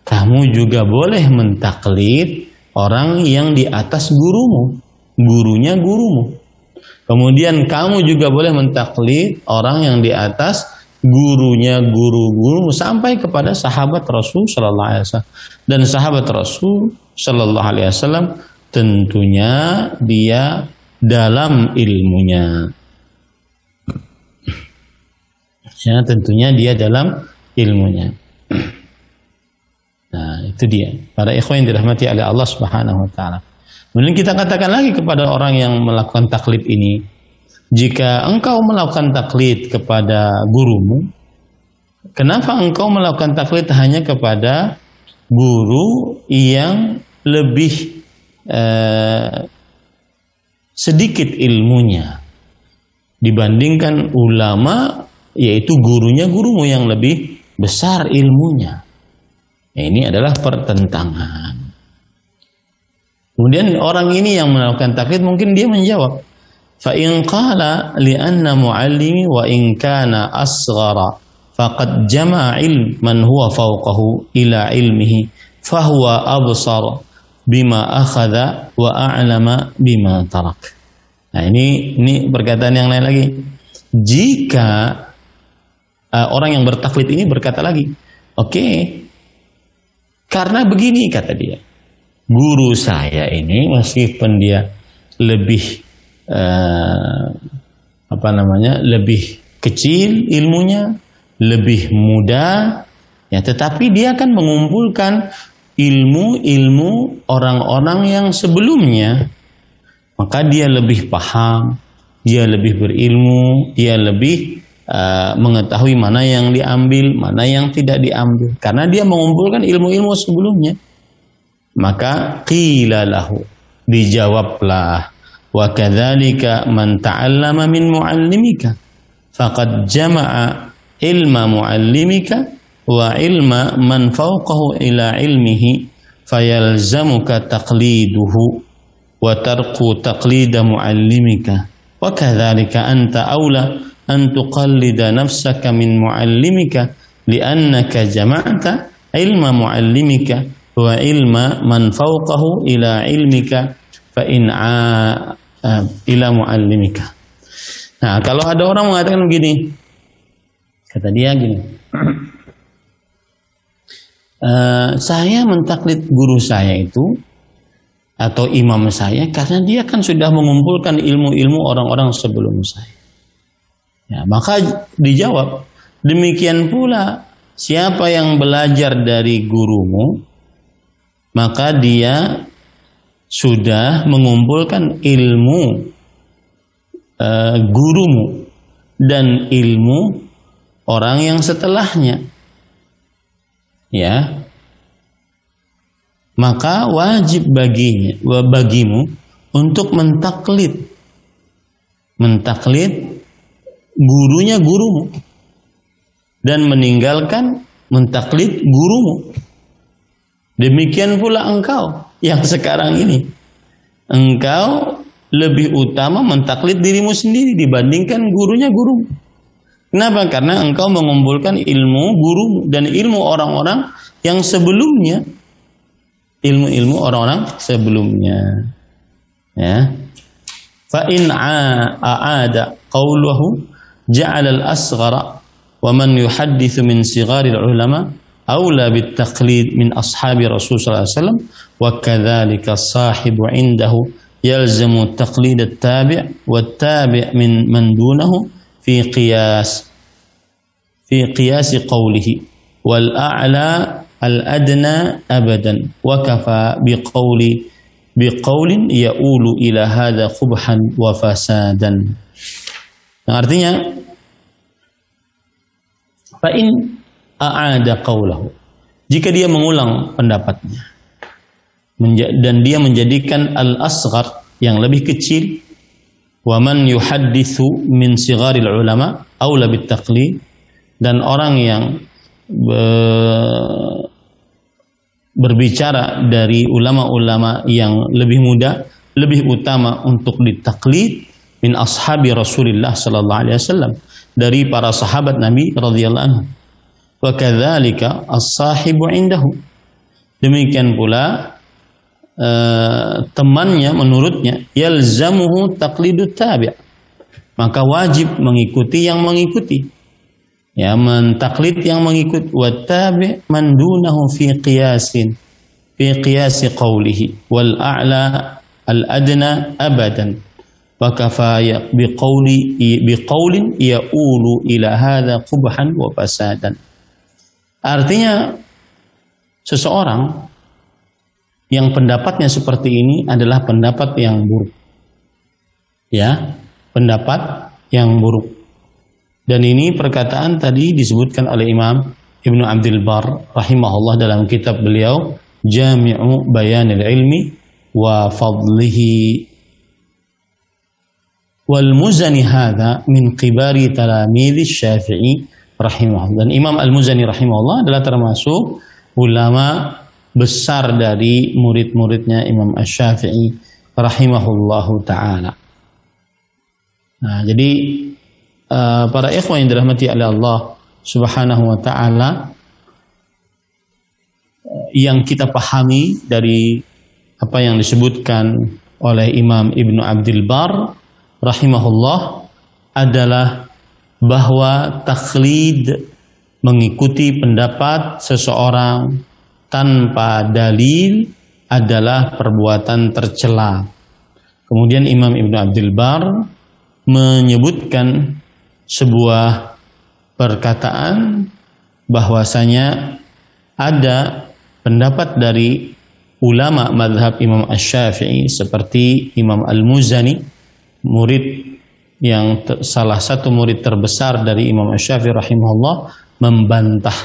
kamu juga boleh mentaklid orang yang di atas gurumu, gurunya gurumu. Kemudian kamu juga boleh mentaklid orang yang di atas gurunya guru-gurumu, sampai kepada sahabat Rasul sallallahu alaihi wasallam. Dan sahabat Rasul sallallahu alaihi wasallam tentunya dia dalam ilmunya. Ya, tentunya dia dalam ilmunya. Nah, itu dia. Para ikhwan yang dirahmati oleh Allah Subhanahu wa taala. Kemudian kita katakan lagi kepada orang yang melakukan taklid ini, jika engkau melakukan taklid kepada gurumu, kenapa engkau melakukan taklid hanya kepada guru yang lebih sedikit ilmunya dibandingkan ulama, yaitu gurunya gurumu yang lebih besar ilmunya? Ini adalah pertentangan. Kemudian orang ini yang melakukan taklid mungkin dia menjawab, fa in qala li anna muallimi wa in kana asghara faqad jama'a ilman huwa fawqahu ila ilmihi fa huwa absar bima akhadha wa a'lama bima tarak. Nah, ini perkataan yang lain lagi. Jika orang yang bertaklid ini berkata lagi, oke, karena begini kata dia, guru saya ini meskipun dia lebih lebih kecil ilmunya, lebih muda, ya, tetapi dia akan mengumpulkan ilmu-ilmu orang-orang yang sebelumnya, maka dia lebih paham, dia lebih berilmu, dia lebih mengetahui mana yang diambil, mana yang tidak diambil, karena dia mengumpulkan ilmu-ilmu sebelumnya. Maka qila lahu, dijawablah, wa kadzalika man ta'allama min muallimika faqad jama'a ilma muallimika wa ilma man fawqahu ila ilmihi fayalzamuka taqliduhu wa tarku taqlida muallimika wa kadzalika anta aula an tuqallida nafsaka min muallimika li'annaka jama'ta ilma muallimika wa ilma man fawqahu ila ilmika fa in ila muallimika. Nah, kalau ada orang mengatakan begini, kata dia gini, saya mentaklid guru saya itu atau imam saya karena dia kan sudah mengumpulkan ilmu-ilmu orang-orang sebelum saya. Ya, maka dijawab, demikian pula siapa yang belajar dari gurumu, maka dia sudah mengumpulkan ilmu gurumu dan ilmu orang yang setelahnya. Ya, maka wajib bagimu untuk mentaklid gurunya gurumu dan meninggalkan mentaklid gurumu. Demikian pula engkau yang sekarang ini, engkau lebih utama mentaklid dirimu sendiri dibandingkan gurunya gurumu. Kenapa? Karena engkau mengumpulkan ilmu gurumu dan ilmu orang-orang yang sebelumnya, ilmu-ilmu orang-orang sebelumnya. Ya. Fa in aada qawluhu ja'ala al-asghara wa man yuhadditsu min sigharil ulama aula bit taqlid min ashabi Rasul sallallahu alaihi wasallam wa kadzalika sahibu indahu yalzamu taqlid at-tabi' wat-tabi' min man dunahu fi qiyas qawlihi wal a'la al-adna abadan wa kafa biqaulin ya'ulu ila hadha qubhan wa fasadan. Yang artinya fa in a'ada qawlahu, jika dia mengulang pendapatnya dan dia menjadikan al-asghar yang lebih kecil, wa man yuhadditsu min sigharil ulama aula bit taqlid, dan orang yang berbicara dari ulama-ulama yang lebih muda lebih utama untuk ditaklid min ashabi Rasulillah sallallahu alaihi wasallam, dari para sahabat Nabi radhiyallahu anhu. Wa kadzalika as-sahibu indahu, demikian pula temannya menurutnya yalzamuhu taqlidut tabi', maka wajib mengikuti yang mengikuti, ya, mentaklid yang mengikut. Wa tabi' man dunahu fi qiyasi qawlihi wal a'la al adna abadan wa kafaya biqaulin ya'ulu ila hadha qubhan wa fasadan. Artinya seseorang yang pendapatnya seperti ini adalah pendapat yang buruk, ya, pendapat yang buruk. Dan ini perkataan tadi disebutkan oleh Imam Ibnu Abdul Bar rahimahullah dalam kitab beliau Jami'u Bayanil Ilmi wa Fadlihi. Wal Muzani hadza min qibari talamidhi Syafi'i rahimahullah. Dan Imam Al-Muzani rahimahullah adalah termasuk ulama besar dari murid-muridnya Imam Asy-Syafi'i rahimahullahu ta'ala. Nah, jadi para ikhwan yang dirahmati oleh Allah subhanahu wa ta'ala, yang kita pahami dari apa yang disebutkan oleh Imam Ibnu Abdul Bar rahimahullah adalah bahwa taklid, mengikuti pendapat seseorang tanpa dalil, adalah perbuatan tercela. Kemudian Imam Ibnu Abdul Bar menyebutkan sebuah perkataan bahwasanya ada pendapat dari ulama mazhab Imam Asy-Syafi'i seperti Imam Al-Muzani, murid yang salah satu murid terbesar dari Imam Asy-Syafi'i rahimahullah, membantah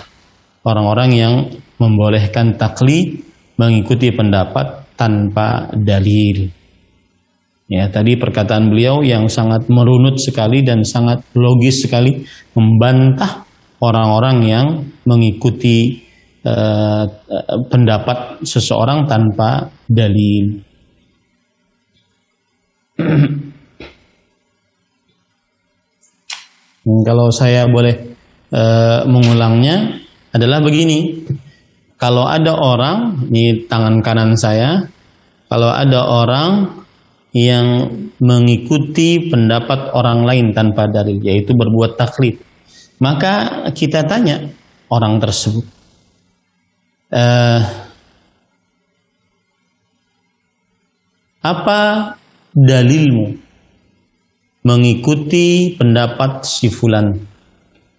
orang-orang yang membolehkan taklid, mengikuti pendapat tanpa dalil. Ya, tadi perkataan beliau yang sangat merunut sekali dan sangat logis sekali, membantah orang-orang yang mengikuti pendapat seseorang tanpa dalil. Kalau saya boleh mengulangnya adalah begini. Kalau ada orang, di tangan kanan saya, kalau ada orang yang mengikuti pendapat orang lain tanpa dalil, yaitu berbuat taklid, maka kita tanya orang tersebut, apa dalilmu mengikuti pendapat si fulan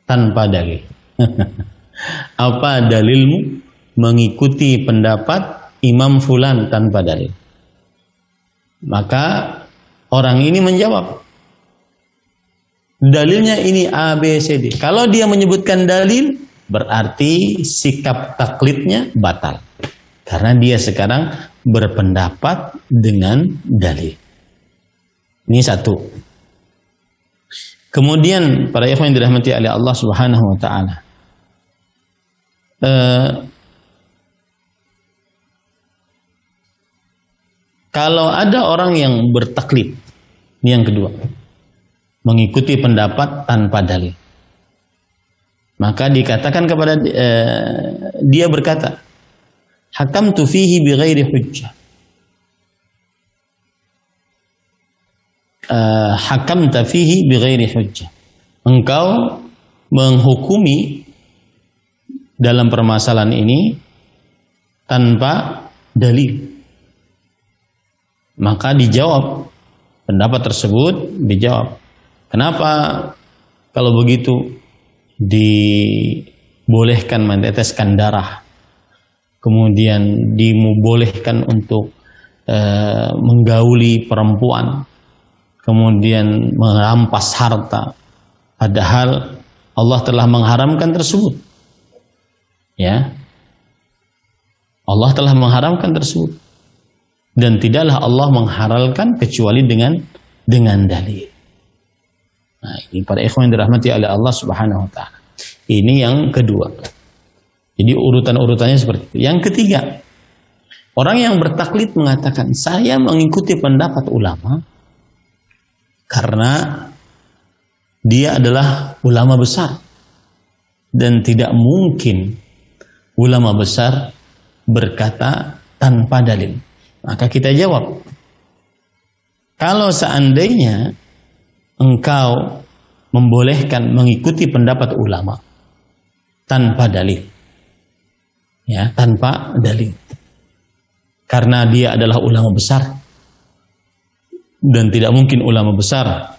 tanpa dalil? Apa dalilmu mengikuti pendapat Imam fulan tanpa dalil? Maka orang ini menjawab, dalilnya ini A, B, C, D. Kalau dia menyebutkan dalil, berarti sikap taklidnya batal. Karena dia sekarang berpendapat dengan dalil. Ini satu. Kemudian para ikhwan yang dirahmati oleh Allah Subhanahu wa taala. Kalau ada orang yang bertaklid, ini yang kedua, mengikuti pendapat tanpa dalil, maka dikatakan kepada dia berkata, hakamtu fihi bighairi hujjah. Hakamta fihi bighairi hujjah. Engkau menghukumi dalam permasalahan ini tanpa dalil. Maka dijawab, pendapat tersebut dijawab, kenapa kalau begitu dibolehkan meneteskan darah, kemudian dibolehkan untuk menggauli perempuan, kemudian merampas harta, padahal Allah telah mengharamkan tersebut. Ya, Allah telah mengharamkan tersebut. Dan tidaklah Allah menghalalkan kecuali dengan dalil. Nah, ini para ikhwan yang dirahmati oleh Allah Subhanahu wa taala. Ini yang kedua. Jadi urutan-urutannya seperti itu. Yang ketiga, orang yang bertaklid mengatakan, saya mengikuti pendapat ulama karena dia adalah ulama besar dan tidak mungkin ulama besar berkata tanpa dalil. Maka kita jawab, kalau seandainya engkau membolehkan mengikuti pendapat ulama tanpa dalil, ya, tanpa dalil, karena dia adalah ulama besar dan tidak mungkin ulama besar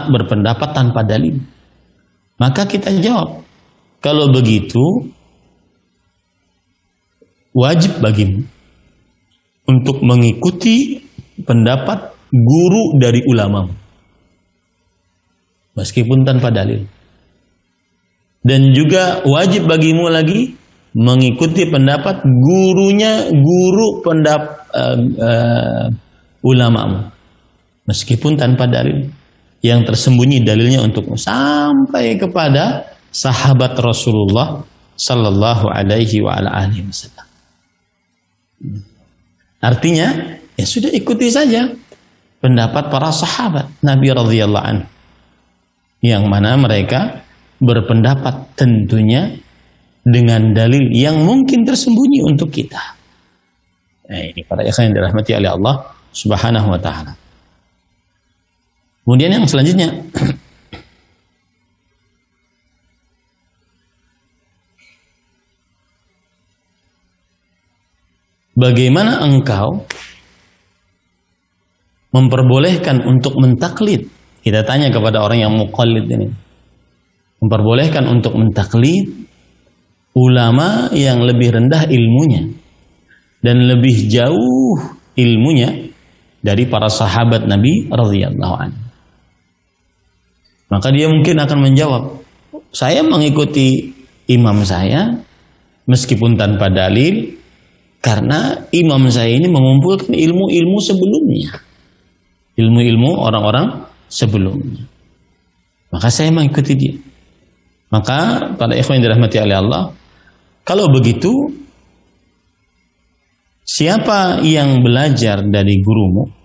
berpendapat tanpa dalil, maka kita jawab, kalau begitu wajib bagimu untuk mengikuti pendapat guru dari ulama, meskipun tanpa dalil. Dan juga wajib bagimu lagi mengikuti pendapat guru ulamamu, meskipun tanpa dalil, yang tersembunyi dalilnya untukmu, sampai kepada sahabat Rasulullah sallallahu alaihi wa ala alihi wasallam. Artinya, ya sudah, ikuti saja pendapat para sahabat Nabi radhiyallahu anhu, yang mana mereka berpendapat tentunya dengan dalil yang mungkin tersembunyi untuk kita. Nah, ini para ikhwan yang dirahmati oleh Allah Subhanahu wa taala. Kemudian yang selanjutnya, bagaimana engkau memperbolehkan untuk mentaklid? Kita tanya kepada orang yang muqallid ini. Memperbolehkan untuk mentaklid ulama yang lebih rendah ilmunya dan lebih jauh ilmunya dari para sahabat Nabi radhiyallahu anhu. Maka dia mungkin akan menjawab, saya mengikuti imam saya meskipun tanpa dalil, karena imam saya ini mengumpulkan ilmu-ilmu sebelumnya. Ilmu-ilmu orang-orang sebelumnya. Maka saya mengikuti dia. Maka para ikhwan yang dirahmati oleh Allah, kalau begitu, siapa yang belajar dari gurumu,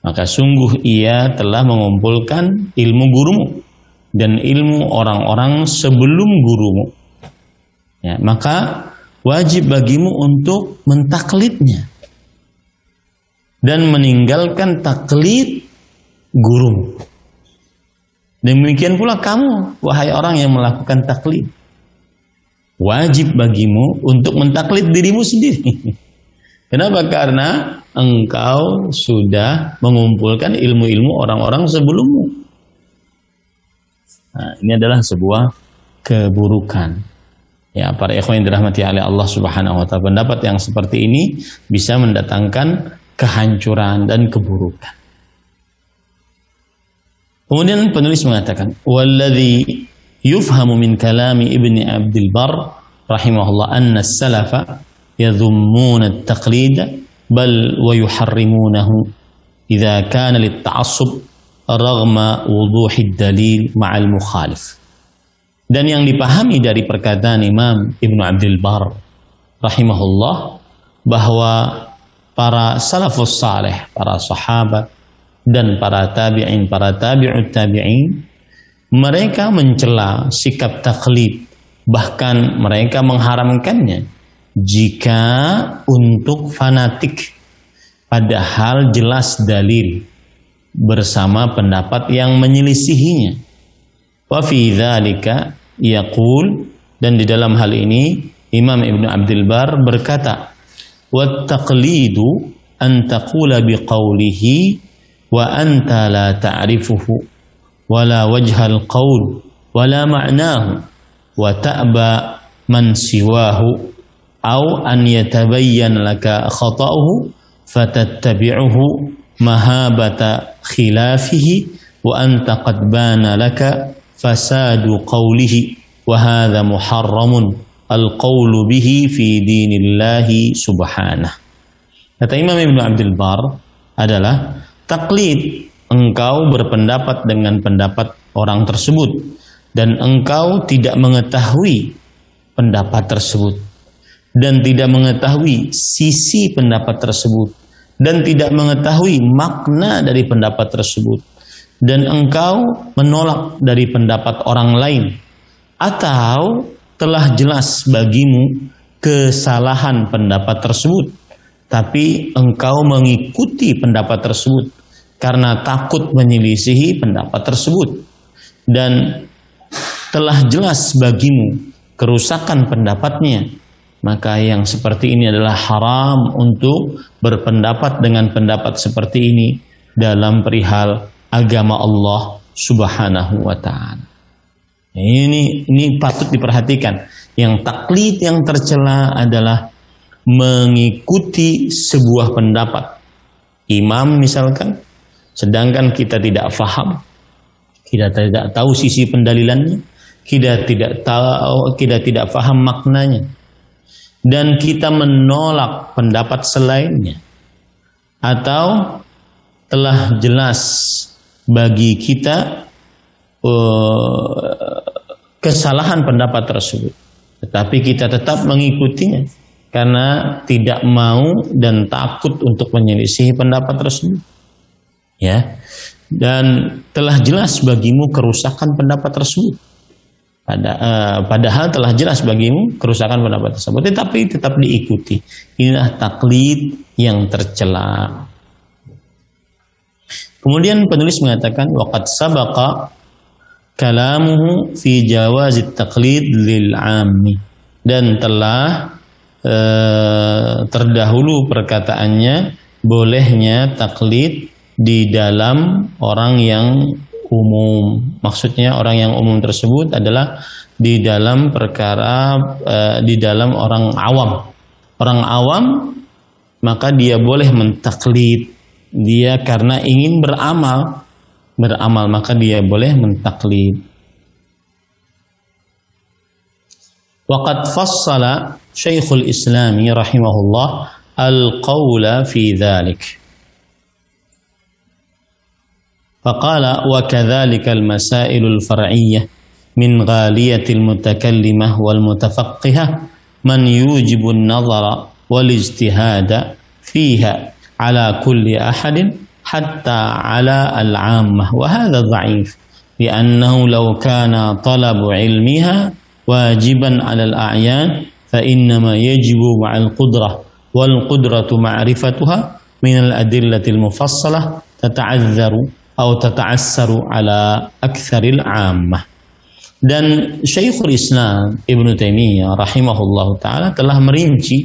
maka sungguh ia telah mengumpulkan ilmu gurumu dan ilmu orang-orang sebelum gurumu. Ya, maka wajib bagimu untuk mentaklidnya dan meninggalkan taklid guru. Demikian pula kamu, wahai orang yang melakukan taklid, wajib bagimu untuk mentaklid dirimu sendiri. Kenapa? Karena engkau sudah mengumpulkan ilmu-ilmu orang-orang sebelummu. Nah, ini adalah sebuah keburukan. Ya, para ikhwan yang dirahmati oleh Allah Subhanahu wa taala, pendapat yang seperti ini bisa mendatangkan kehancuran dan keburukan. Kemudian penulis mengatakan, "Walladzi yufhamu min kalami Ibni Abdul Barr rahimahullah anna as-salafa yadhummuna at-taqlid bal wa yuharrimunahu idza kana lit-ta'assub raghma wuduhi ad-dalil ma'al mukhalif. Dan yang dipahami dari perkataan Imam Ibnu Abdul Barr rahimahullah bahwa para salafus saleh, para sahabat dan para tabi'in, para tabi'ut tabi'in, mereka mencela sikap taklid, bahkan mereka mengharamkannya jika untuk fanatik, padahal jelas dalil bersama pendapat yang menyelisihinya. Wa fi dzalika yaqul, dan di dalam hal ini Imam Ibnu Abdul Barr berkata, wa taqlidu an taqula biqaulihi wa anta la ta'rifuhu wa la wajhal qaul wa la ma'nahu wa ta'ba man siwahu aw an yatabayyan laka khata'uhu fatattabi'uhu mahabata khilafihi wa anta qad bana laka fasadu qawlihi wa hadha muharramun al-qawlu bihi fi dinillahi subhanah. Kata Imam Ibnu Abdul Barr adalah taklid, engkau berpendapat dengan pendapat orang tersebut dan engkau tidak mengetahui pendapat tersebut dan tidak mengetahui sisi pendapat tersebut dan tidak mengetahui makna dari pendapat tersebut, dan engkau menolak dari pendapat orang lain, atau telah jelas bagimu kesalahan pendapat tersebut, tapi engkau mengikuti pendapat tersebut karena takut menyelisihi pendapat tersebut, dan telah jelas bagimu kerusakan pendapatnya, maka yang seperti ini adalah haram untuk berpendapat dengan pendapat seperti ini dalam perihal agama Allah Subhanahu wa ta'ala. Ini patut diperhatikan. Yang taklid yang tercela adalah mengikuti sebuah pendapat imam misalkan, sedangkan kita tidak faham, kita tidak tahu sisi pendalilannya, kita tidak faham maknanya, dan kita menolak pendapat selainnya, atau telah jelas bagi kita kesalahan pendapat tersebut, tetapi kita tetap mengikutinya karena tidak mau dan takut untuk menyelisihi pendapat tersebut, ya. Dan telah jelas bagimu kerusakan pendapat tersebut, padahal telah jelas bagimu kerusakan pendapat tersebut, tetapi tetap diikuti. Inilah taklid yang tercela. Kemudian penulis mengatakan waqad sabaqa kalamuhu fi jawazit taqlid lil 'ammi, dan telah terdahulu perkataannya bolehnya taklid di dalam orang yang umum. Maksudnya orang yang umum tersebut adalah di dalam perkara di dalam orang awam. Orang awam maka dia boleh mentaklid. Dia karena ingin beramal maka dia boleh mentaklid. Waqad fassala Syekhul Islami rahimahullah al-qawla fi dhalik. Faqala wa kadzalika al-masail al-far'iyyah min ghaliyati al-mutakallimah wal mutafaqqihah man yujibu an-nazara wal ijtihada fiha ala kulli ahadin hatta ala al-'ammah, wa hadha dha'if li'annahu law kana talabu 'ilmiha wajiban 'ala al-a'yan fa innama yajibu ma'al qudrah wal qudratu ma'rifatuha min al-adillati al-mufassalah tata'azzaru aw tata'assaru 'ala aktsaril 'ammah. Dan Syekhul Islam Ibnu Taimiyah rahimahullahu taala telah merinci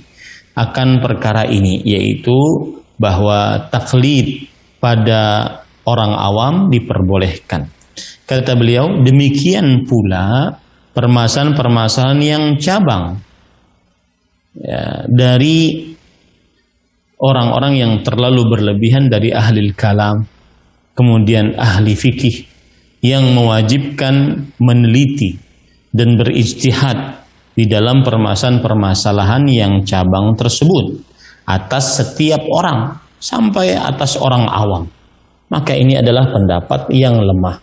akan perkara ini, yaitu bahwa taklid pada orang awam diperbolehkan. Kata beliau, demikian pula permasalahan-permasalahan yang cabang ya, dari orang-orang yang terlalu berlebihan dari ahli kalam, kemudian ahli fikih yang mewajibkan meneliti dan berijtihad di dalam permasalahan-permasalahan yang cabang tersebut atas setiap orang sampai atas orang awam. Maka ini adalah pendapat yang lemah.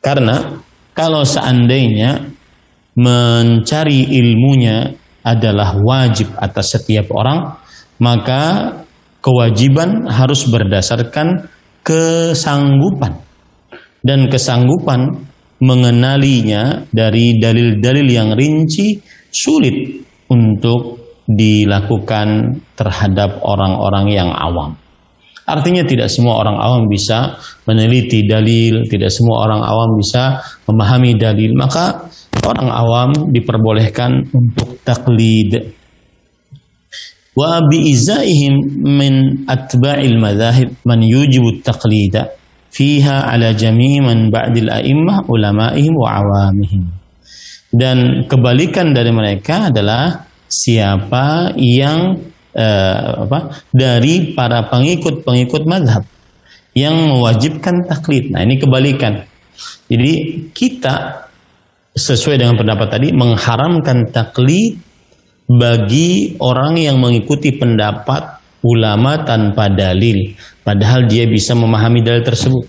Karena kalau seandainya mencari ilmunya adalah wajib atas setiap orang, maka kewajiban harus berdasarkan kesanggupan. Dan kesanggupan mengenalinya dari dalil-dalil yang rinci sulit untuk dilakukan terhadap orang-orang yang awam. Artinya tidak semua orang awam bisa meneliti dalil, tidak semua orang awam bisa memahami dalil, maka orang awam diperbolehkan untuk taklid. Wa bi'izaihim min atba'il madzahib man yujibu taqlida fiha ala jami' man ba'dil a'immah ulama'ihim wa awamihim. Dan kebalikan dari mereka adalah siapa yang dari para pengikut mazhab yang mewajibkan taklid. Nah, ini kebalikan. Jadi kita sesuai dengan pendapat tadi mengharamkan taklid bagi orang yang mengikuti pendapat ulama tanpa dalil, padahal dia bisa memahami dalil tersebut.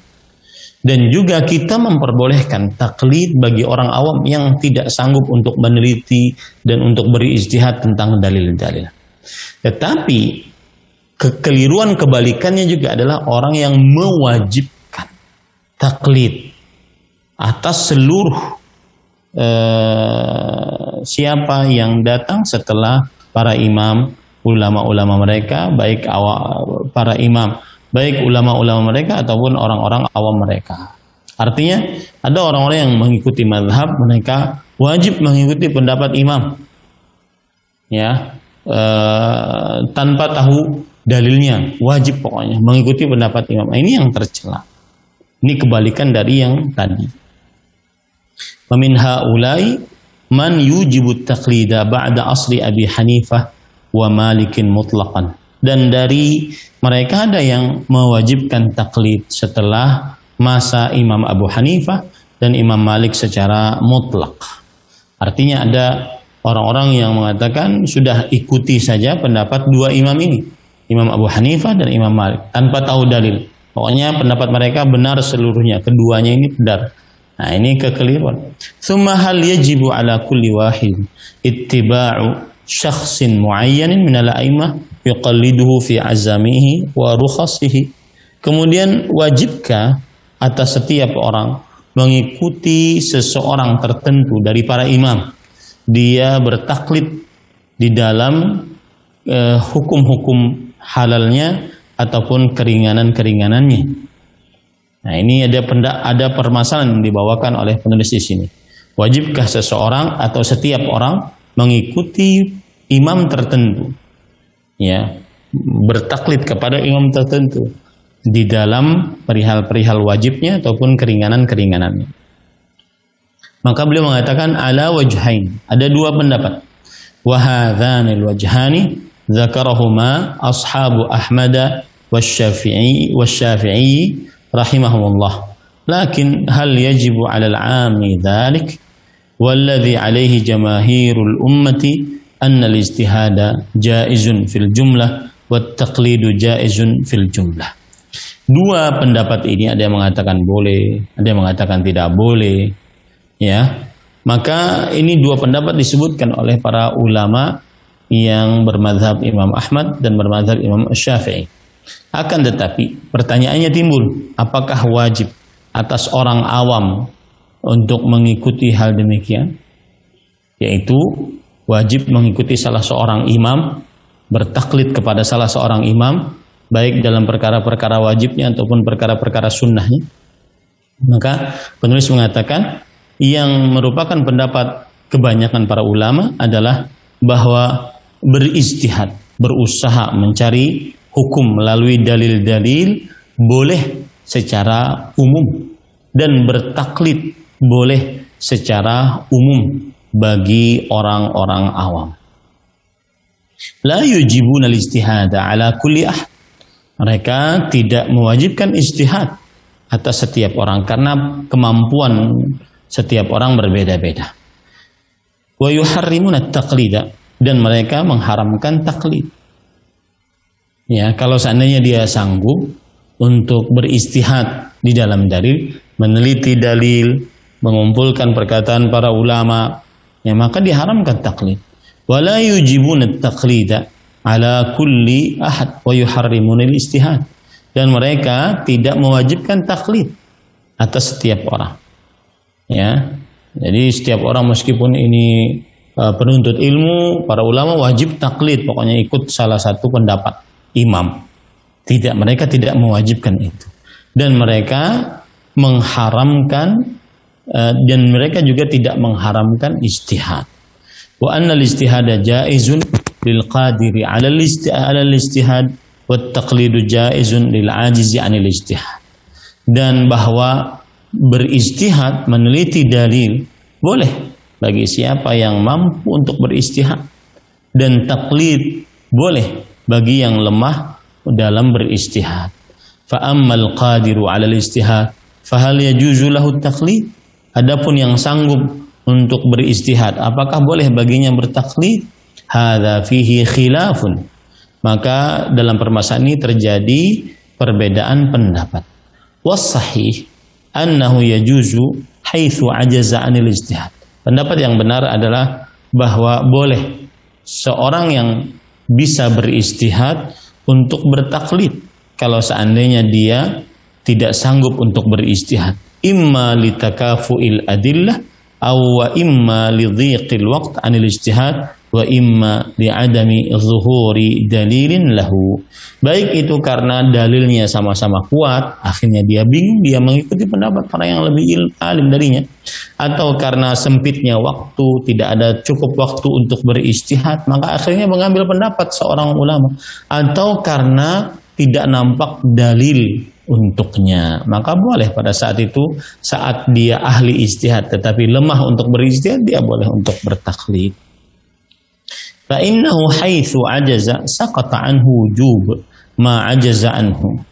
Dan juga kita memperbolehkan taklid bagi orang awam yang tidak sanggup untuk meneliti dan untuk berijtihad tentang dalil-dalil. Tetapi kekeliruan kebalikannya juga adalah orang yang mewajibkan taklid atas seluruh siapa yang datang setelah para imam, ulama-ulama mereka, baik para imam, baik ulama-ulama mereka ataupun orang-orang awam mereka. Artinya ada orang-orang yang mengikuti mazhab, mereka wajib mengikuti pendapat imam, ya, tanpa tahu dalilnya, wajib pokoknya mengikuti pendapat imam. Ini yang tercela. Ini kebalikan dari yang tadi. Wamin haulai man yujibu taqlida ba'da asri Abi Hanifah wa Malikin mutlaqan. Dan dari mereka ada yang mewajibkan taklid setelah masa Imam Abu Hanifah dan Imam Malik secara mutlak. Artinya ada orang-orang yang mengatakan sudah ikuti saja pendapat dua imam ini, Imam Abu Hanifah dan Imam Malik, tanpa tahu dalil. Pokoknya pendapat mereka benar seluruhnya, keduanya ini benar. Nah, ini kekeliruan. Tsumma hal yajibu ala kulli wahid ittiba'u syakhsin muayyanin minal a'immah yuqalliduhu fi azamihi wa rukhasihi. Kemudian wajibkah atas setiap orang mengikuti seseorang tertentu dari para imam? Dia bertaklid di dalam hukum-hukum halalnya ataupun keringanan-keringanannya. Nah, ini ada permasalahan yang dibawakan oleh penulis di sini. Wajibkah seseorang atau setiap orang mengikuti imam tertentu, ya, bertaklid kepada imam tertentu di dalam perihal-perihal wajibnya ataupun keringanan-keringanannya? Maka beliau mengatakan ala wajhain, ada dua pendapat. Wa hadzanil wajhani dzakarahuma ashabu Ahmad wasy-Syafi'i rahimahumullah. Lakin hal yajibu 'alal 'ami dzalik walladhi 'alaihi jamaahirul ummati anna al-ijtihada jaizun fil jumlah wat taqlidu jaizun fil jumlah. Dua pendapat ini ada yang mengatakan boleh, ada yang mengatakan tidak boleh, ya. Maka ini dua pendapat disebutkan oleh para ulama yang bermadzhab Imam Ahmad dan bermadzhab Imam Syafi'i. Akan tetapi pertanyaannya timbul, apakah wajib atas orang awam untuk mengikuti hal demikian? Yaitu wajib mengikuti salah seorang imam, bertaklid kepada salah seorang imam, baik dalam perkara-perkara wajibnya ataupun perkara-perkara sunnahnya. Maka penulis mengatakan yang merupakan pendapat kebanyakan para ulama adalah bahwa berijtihad, berusaha mencari hukum melalui dalil-dalil boleh secara umum dan bertaklid boleh secara umum bagi orang-orang awam. La yujibuna al-ijtihada ala kulli ahad. Mereka tidak mewajibkan ijtihad atas setiap orang karena kemampuan setiap orang berbeda-beda. wa yuharrimuna at-taqlida, dan mereka mengharamkan taklid. Ya, kalau seandainya dia sanggup untuk beristihad di dalam dalil, meneliti dalil, mengumpulkan perkataan para ulama, ya maka diharamkan taklid. Wala yujibuna at-taqlida ala kulli ahad wa yuharrimuna al-istihad, dan mereka tidak mewajibkan taklid atas setiap orang. Ya, jadi setiap orang meskipun ini penuntut ilmu, para ulama wajib taklid, pokoknya ikut salah satu pendapat imam. Tidak, mereka tidak mewajibkan itu. Dan mereka mengharamkan dan mereka juga tidak mengharamkan ijtihad. Wa anna al-ijtihada jaizun lil qadiri 'ala al-ijtihad wa at-taqlidu jaizun lil 'ajizi 'anil ijtihad. Dan bahwa beristihad, meneliti dalil boleh bagi siapa yang mampu untuk beristihad, dan taklid boleh bagi yang lemah dalam beristihad. Fa ammal qadiru 'ala al-istihad fa hal yajuzu lahu at-taqlid? Adapun yang sanggup untuk beristihad, apakah boleh baginya bertaklid? Hadza fihi khilafun. Maka dalam permasalahan ini terjadi perbedaan pendapat. Was sahih annahu yajuzu haitsu ajaza 'anil ijtihad. Pendapat yang benar adalah bahwa boleh seorang yang bisa beristihad untuk bertaklid kalau seandainya dia tidak sanggup untuk beristihad, imma litakafu'il adillah aw wa imma lidhiqil waqt 'anil ijtihad wa imma li'adami zuhuri dalilin lahu. Baik itu karena dalilnya sama-sama kuat, akhirnya dia bingung, dia mengikuti pendapat orang yang lebih alim darinya, atau karena sempitnya waktu, tidak ada cukup waktu untuk beristihad, maka akhirnya mengambil pendapat seorang ulama, atau karena tidak nampak dalil untuknya, maka boleh pada saat itu, saat dia ahli istihad tetapi lemah untuk beristihad, dia boleh untuk bertaklid. Fa innahu haitsu ajaza saqata anhu wujub ma ajaza anhu.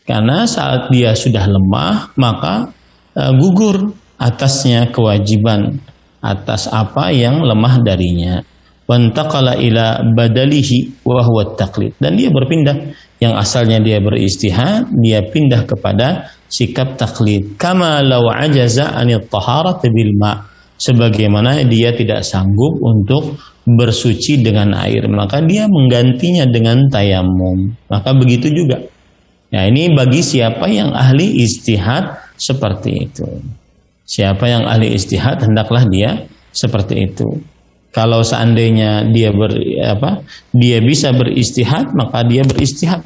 Karena saat dia sudah lemah, maka gugur atasnya kewajiban atas apa yang lemah darinya. Wantaqala ila badalihi wa huwa at-taqlid. Dan dia berpindah, yang asalnya dia beristihad, dia pindah kepada sikap taklid. Kama law ajaza anit taharati bil ma. Sebagaimana dia tidak sanggup untuk bersuci dengan air, maka dia menggantinya dengan tayamum. Maka begitu juga. Nah, ini bagi siapa yang ahli istihad seperti itu. Siapa yang ahli istihad, hendaklah dia seperti itu. Kalau seandainya dia bisa beristihad, maka dia beristihad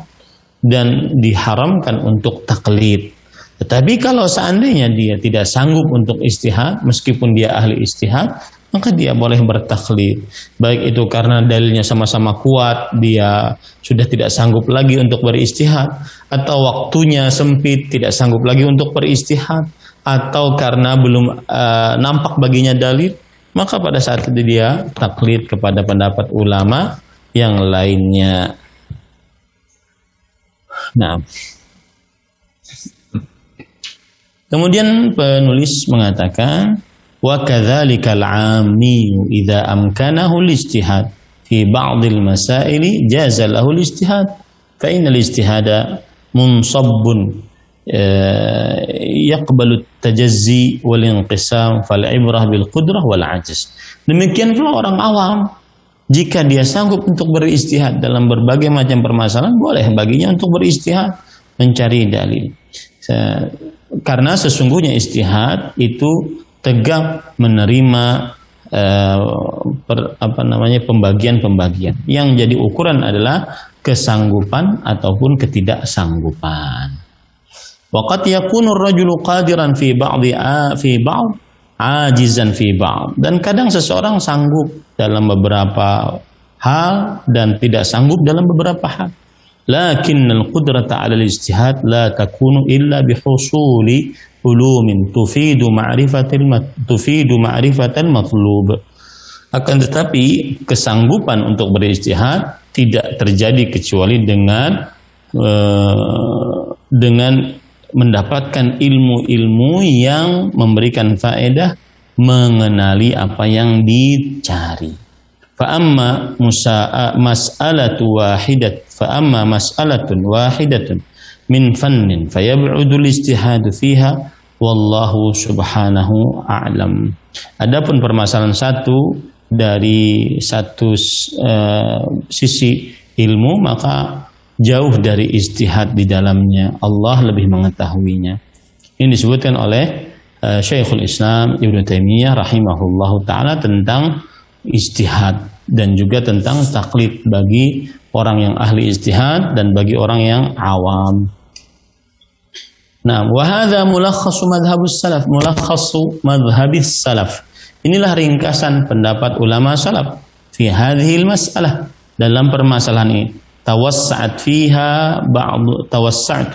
dan diharamkan untuk taklid. Tetapi kalau seandainya dia tidak sanggup untuk istihad, meskipun dia ahli istihad, maka dia boleh bertaklid. Baik itu karena dalilnya sama-sama kuat, dia sudah tidak sanggup lagi untuk beristihad, atau waktunya sempit, tidak sanggup lagi untuk beristihad, atau karena belum nampak baginya dalil, maka pada saat itu dia taklid kepada pendapat ulama yang lainnya. Nah, kemudian penulis mengatakan, wa kadzalikal 'ammi idza amkanahu al-ijtihad fi ba'd al-masail jaza lahu al-ijtihad fa innal ijtihada munsabbun yaqbalu at-tajazzi wal inqisam fal ibrah bil qudrah wal 'ajz. Demikian pula orang awam, jika dia sanggup untuk beristihad dalam berbagai macam permasalahan, boleh baginya untuk beristihad, mencari dalil. Karena sesungguhnya istihad itu tegak menerima pembagian-pembagian. Yang jadi ukuran adalah kesanggupan ataupun ketidaksanggupan. Waqad yakunu ar-rajulu qadiran fi ba'd ajizan fi ba'd. Dan kadang seseorang sanggup dalam beberapa hal dan tidak sanggup dalam beberapa hal. Lakinnal qudrata 'ala al-ijtihad la takunu illa bihusuli ulumin tufidu ma'rifatal matlub. Akan tetapi kesanggupan untuk berijtihad tidak terjadi kecuali dengan mendapatkan ilmu-ilmu yang memberikan faedah mengenali apa yang dicari. Fa amma mas'alatun wahidatun min fannin fayab'udu al-ijtihadu fiha wallahu subhanahu a'lam. Adapun permasalahan satu dari satu sisi ilmu, maka jauh dari ijtihad di dalamnya. Allah lebih mengetahuinya. Ini disebutkan oleh Syekhul Islam Ibnu Taimiyah rahimahullahu taala tentang ijtihad dan juga tentang taklid bagi orang yang ahli ijtihad dan bagi orang yang awam. Nah, wa hadza mulakhasu madhhabus salaf, mulakhasu madhhabis salaf. Inilah ringkasan pendapat ulama salaf fi hadhil mas'alah, dalam permasalahan ini. Tawassa'tu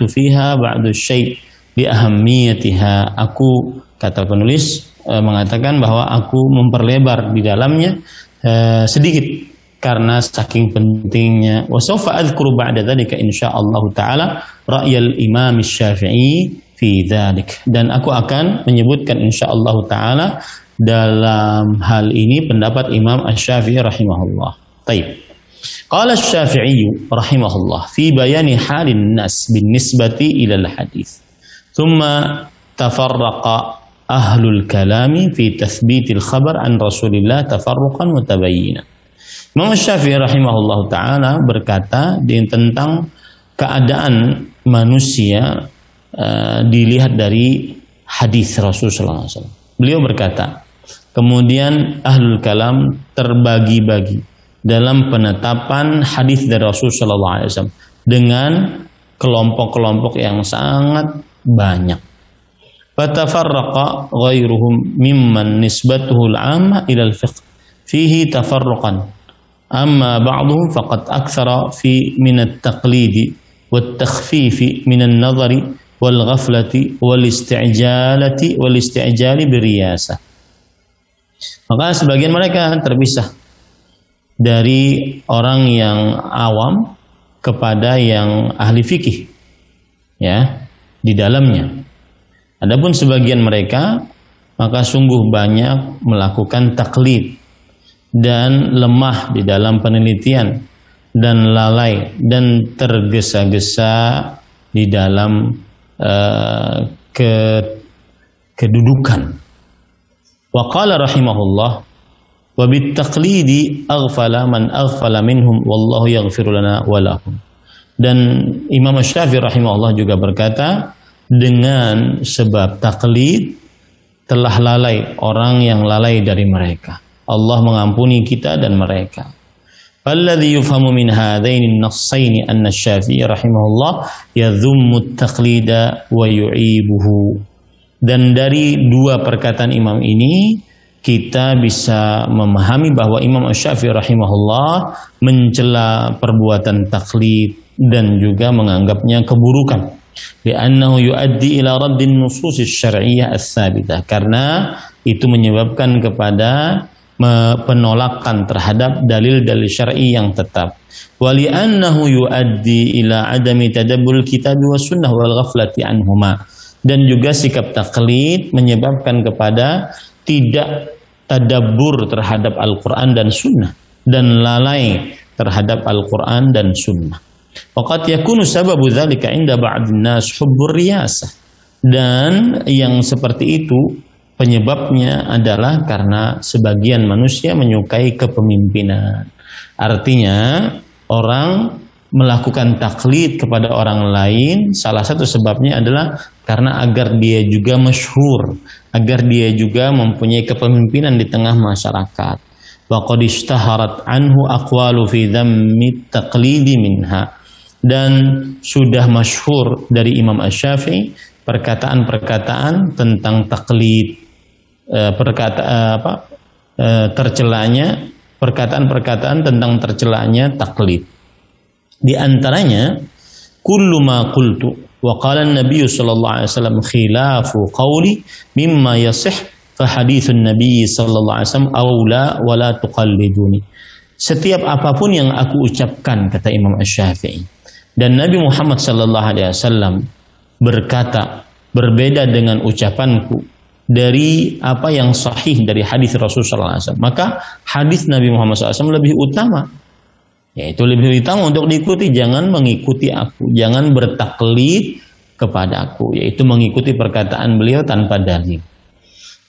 fiha ba'du syai' bi ahammiyatiha. Aku, kata penulis, mengatakan bahwa aku memperlebar di dalamnya sedikit karena saking pentingnya. Wa sawfa adhkuru ba'da dzalika insyaallah taala ra'yal Imam Syafi'i fi dzalik. Dan aku akan menyebutkan insyaallah taala dalam hal ini pendapat Imam Asy-Syafi'i rahimahullah. Baik. Qala Asy-Syafi'i rahimahullah fi bayani halin nas bin nisbati ila al-hadits. Thumma tafarraqa ahlul kalami fi tathbitil khabar an Rasulillah tafarruqan mutabayyinan. Imam Syafi'i rahimahullah ta'ala berkata tentang keadaan manusia dilihat dari hadis Rasulullah SAW. Beliau berkata, kemudian ahlul kalam terbagi-bagi dalam penetapan hadis dari Rasulullah SAW dengan kelompok-kelompok yang sangat banyak. Fatafarraqa ghairuhum mimman nisbatuhu al-'amma ila al-fiqh fihi tafarruqan. Amma ba'duhum faqad aktsara fi min at-taqlidi wat-takhfifi min an-nadhari wal-ghaflati wal-isti'jali biriyasah. Maka sebagian mereka terpisah dari orang yang awam kepada yang ahli fikih, ya, di dalamnya. Adapun sebagian mereka maka sungguh banyak melakukan taklid dan lemah di dalam penelitian dan lalai dan tergesa-gesa di dalam kedudukan. Wa qala rahimahullah wa bit taqlidi aghfala man aghfala minhum wallahu yaghfiru lana wa lahum. Dan Imam Asy-Syafi'i rahimahullah juga berkata, dengan sebab taklid telah lalai orang yang lalai dari mereka. Allah mengampuni kita dan mereka. Falladhi yufhamu min hadaini an-nassaini anna Asy-Syafi'i rahimahullah yadhummu at-taqlida wa yu'ibuhu. Dan dari dua perkataan imam ini kita bisa memahami bahwa Imam Asy-Syafi'i rahimahullah mencela perbuatan taklid dan juga menganggapnya keburukan. Li'annahu yuaddi ila raddin nusus asy-syar'iyyah ats-tsabitah, karena itu menyebabkan kepada penolakan terhadap dalil-dalil syar'i yang tetap. Wa li'annahu yuaddi ila adami tadabbur kitab wa sunnah wal ghaflati anhuma. Dan juga sikap taklid menyebabkan kepada tidak tadabbur terhadap Al-Qur'an dan sunnah dan lalai terhadap Al-Qur'an dan sunnah. Waqad yakunu sababu dzalika 'inda ba'dhin nas hubbur riyasah. Dan yang seperti itu penyebabnya adalah karena sebagian manusia menyukai kepemimpinan. Artinya orang melakukan taklid kepada orang lain, salah satu sebabnya adalah karena agar dia juga masyhur, agar dia juga mempunyai kepemimpinan di tengah masyarakat. Wa qad ishtaharat anhu aqwalu fi dhammi taqlidi minha. Dan sudah masyhur dari Imam Asy-Syafi'i perkataan-perkataan tentang taklid, tercelanya perkataan-perkataan tentang tercelanya taklid. Di antaranya kullu ma qultu wa qala an-nabiy sallallahu alaihi wasallam khilafu qawli mimma yasih fa haditsun nabiy sallallahu alaihi wasallam aula wa la tuqalliduni. Setiap apapun yang aku ucapkan, kata Imam Asy-Syafi'i, dan Nabi Muhammad sallallahu alaihi wasallam berkata berbeda dengan ucapanku, dari apa yang sahih dari hadis Rasulullah SAW, maka hadis Nabi Muhammad SAW lebih utama. Yaitu lebih utama untuk diikuti, jangan mengikuti aku, jangan bertaklid kepada aku, yaitu mengikuti perkataan beliau tanpa dalil.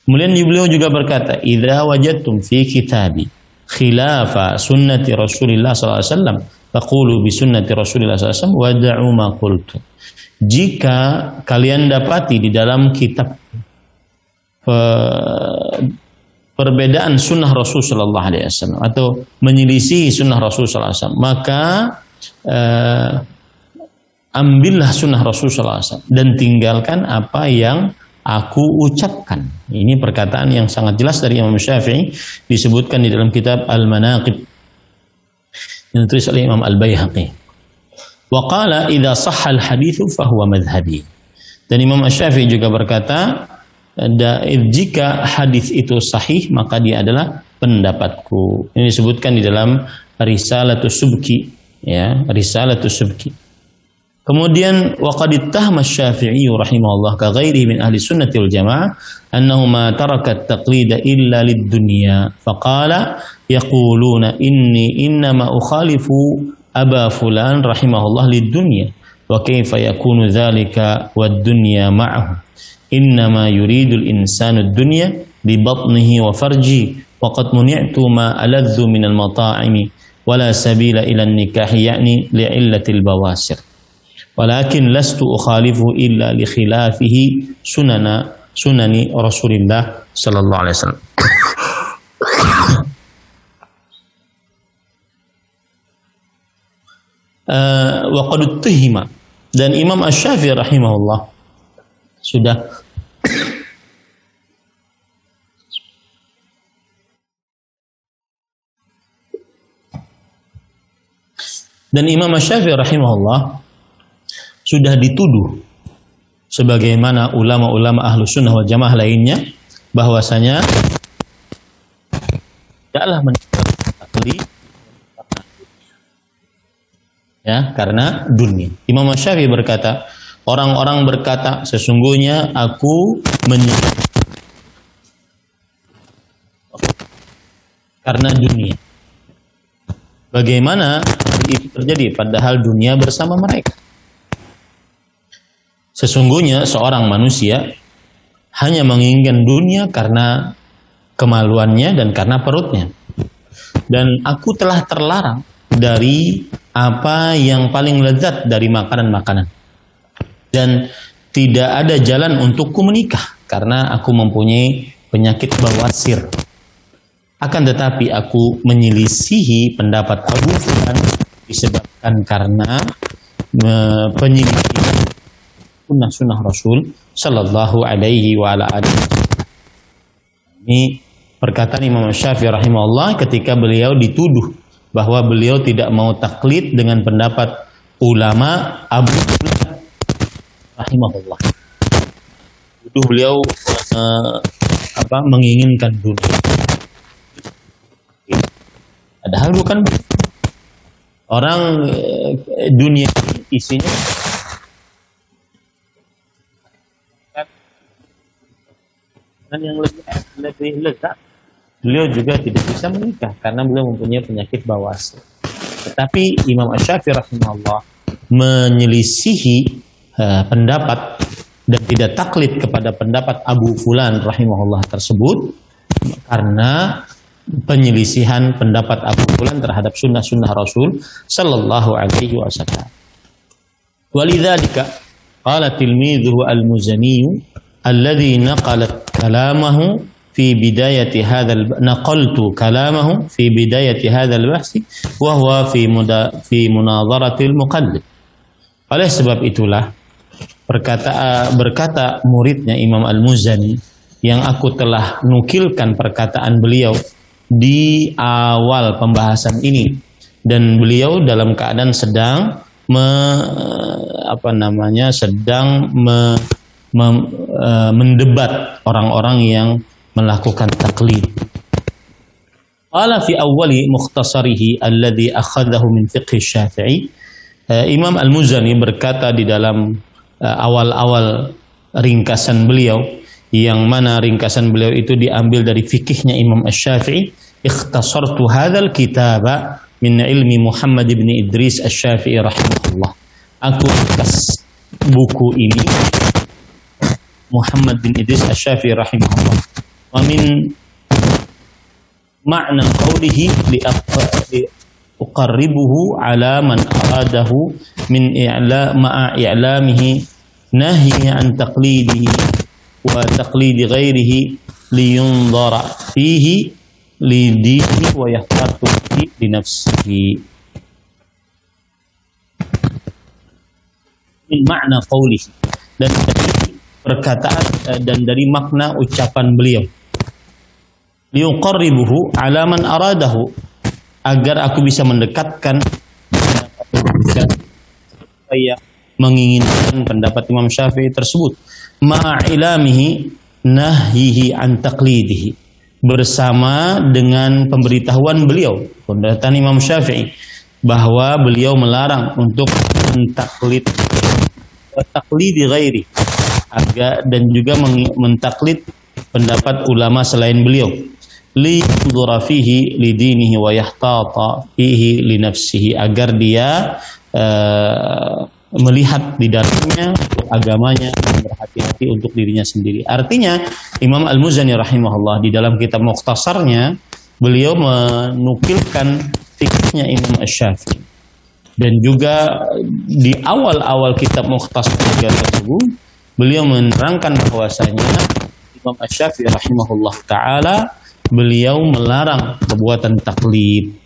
Kemudian beliau juga berkata, "Idza wajadtum fi kitabi khilafa sunnati Rasulillah sallallahu alaihi wasallam, faqulu bi sunnati Rasulillah sallallahu alaihi wasallam wad'u ma qultu." Jika kalian dapati di dalam kitab perbedaan sunnah Rasul sallallahu alaihi wasallam atau menyelisih sunnah Rasul sallallahu alaihi wasallam, maka ambillah sunnah Rasul sallallahu alaihi wasallam dan tinggalkan apa yang aku ucapkan. Ini perkataan yang sangat jelas dari Imam Syafi'i, disebutkan di dalam kitab Al-Manaqib yang ditulis oleh Imam Al-Baihaqi. Wa qala idza sahha al-haditsu fa huwa madhhabi. Dan Imam Syafi'i juga berkata, jika hadis itu sahih maka dia adalah pendapatku. Ini disebutkan di dalam Risalatus Subki, ya, Risalatus Subki. Kemudian waqad ittahama Asy-Syafi'i rahimahullah ka ghairihi min ahli sunnati wal jamaah annahu ma taraka at-taqlida illa lid-dunya faqala yaquluna innama ukhalifu aba fulan rahimahullah lid-dunya wa kayfa yakunu dzalika wad-dunya ma'ahu innama yuridul insanu ad-dunya bi batnihi wa farji wa qad muni'tu ma aladzu minal mata'imi wa la sabila ila an-nikahi ya'ni li'illatil bawasir. Walakin lastu ukhalifu illa li khilafihi sunani Rasulillah sallallahu alaihi wasallam. Wa qad uttihima, dan Imam Asy-Syafi'i rahimahullah sudah sudah dituduh sebagaimana ulama-ulama ahlu sunnah wal jamaah lainnya bahwasanya tidaklah menakli ya karena dunia. Imam Syafi'i berkata, orang-orang berkata sesungguhnya aku karena dunia. Bagaimana itu terjadi padahal dunia bersama mereka? Sesungguhnya seorang manusia hanya menginginkan dunia karena kemaluannya dan karena perutnya. Dan aku telah terlarang dari apa yang paling lezat dari makanan-makanan. Dan tidak ada jalan untukku menikah karena aku mempunyai penyakit bawasir. Akan tetapi aku menyelisihi pendapat Abu Fulan disebabkan karena penyelisihan sunnah Rasul sallallahu alaihi wa ala alihi. Ini perkataan Imam Syafi'i rahimahullah ketika beliau dituduh bahwa beliau tidak mau taklid dengan pendapat ulama Abu Fulan rahimahullah. Tuduh beliau menginginkan dunia. Padahal bukan orang dunia isinya dan yang lebih lezat. Beliau juga tidak bisa menikah karena beliau mempunyai penyakit bawasir. Tetapi Imam Asy-Syafi'i rahimahullah menyelisihi pendapat dan tidak taklid kepada pendapat Abu Fulan rahimahullah tersebut karena penyelisihan pendapat Abu Fulan terhadap sunnah-sunnah Rasul sallallahu alaihi wasallam. Walidzalika qala tilmidhuhu al-Muzani alladhi naqalat kalamahu fi bidayati hadzal naqaltu kalamahu fi bidayati hadzal bahsi wa huwa fi munadharatil muqallid. Oleh sebab itulah berkata muridnya Imam Al-Muzani yang aku telah nukilkan perkataan beliau di awal pembahasan ini, dan beliau dalam keadaan sedang mendebat orang-orang yang melakukan taklid. Qala fi awwali mukhtasarihi alladhi akhadhahu min fiqh Syafi'i. Imam Al-Muzani berkata di dalam awal-awal ringkasan beliau yang mana ringkasan beliau itu diambil dari fikihnya Imam Asy-Syafi'i. Ikhtasartu hadzal kitaba min ilmi Muhammad bin Idris Asy-Syafi'i rahimahullah. Aku ringkas buku ini Muhammad bin Idris Asy-Syafi'i rahimahullah. Wa min ma'na qawlihi li uqarribuhu ala man aradahu min ma'a i'lamihi nahi an taqlidihi wa taqlidi ghairihi liyunzara fihi lidinihi wa yahtatu li nafsihi. Min ma'na qawlihi, dan dari perkataan dan dari makna ucapan beliau, liyuqarribuhu ala man aradahu, agar aku bisa mendekatkan supaya menginginkan pendapat Imam Syafi'i tersebut, ma'ilamihi nahyihi an taqlidihi, bersama dengan pemberitahuan beliau, pendatan Imam Syafi'i, bahwa beliau melarang untuk mentaklid taklidi ghairi, agar dan juga mentaklid pendapat ulama selain beliau, li yudhara fihi li dinihi wa yahtata fihi li nafsihi, agar dia melihat di dalamnya untuk agamanya dan berhati-hati untuk dirinya sendiri. Artinya Imam Al-Muzani rahimahullah di dalam kitab Mukhtasarnya beliau menukilkan fikihnya Imam Asy-Syafi'i, dan juga di awal-awal kitab Mukhtasar tersebut beliau menerangkan bahwasanya Imam Asy-Syafi'i rahimahullah taala beliau melarang perbuatan taklid.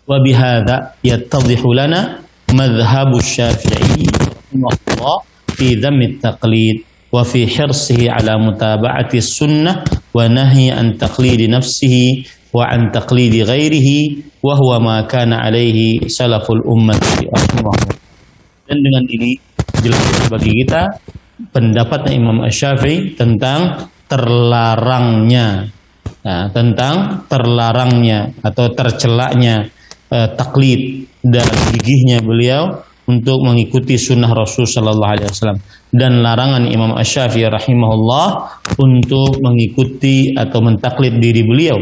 Wa bihadza yattadhihu lana madhhabu Syafi'i rahimahullah fi dhammi at-taqlid wa fi hirsihi ala mutaba'ati sunnah wa nahyi an taqlidi nafsihi wa an taqlidi ghairihi wa huwa ma kana alaihi salaful ummati rahimahullah. Dan dengan ini jelas bagi kita pendapatnya Imam Asy-Syafi'i tentang terlarangnya atau tercelaknya taklid dan gigihnya beliau untuk mengikuti sunnah Rasul sallallahu alaihi wasallam, dan larangan Imam Asy-Syafi'i rahimahullah untuk mengikuti atau mentaklid diri beliau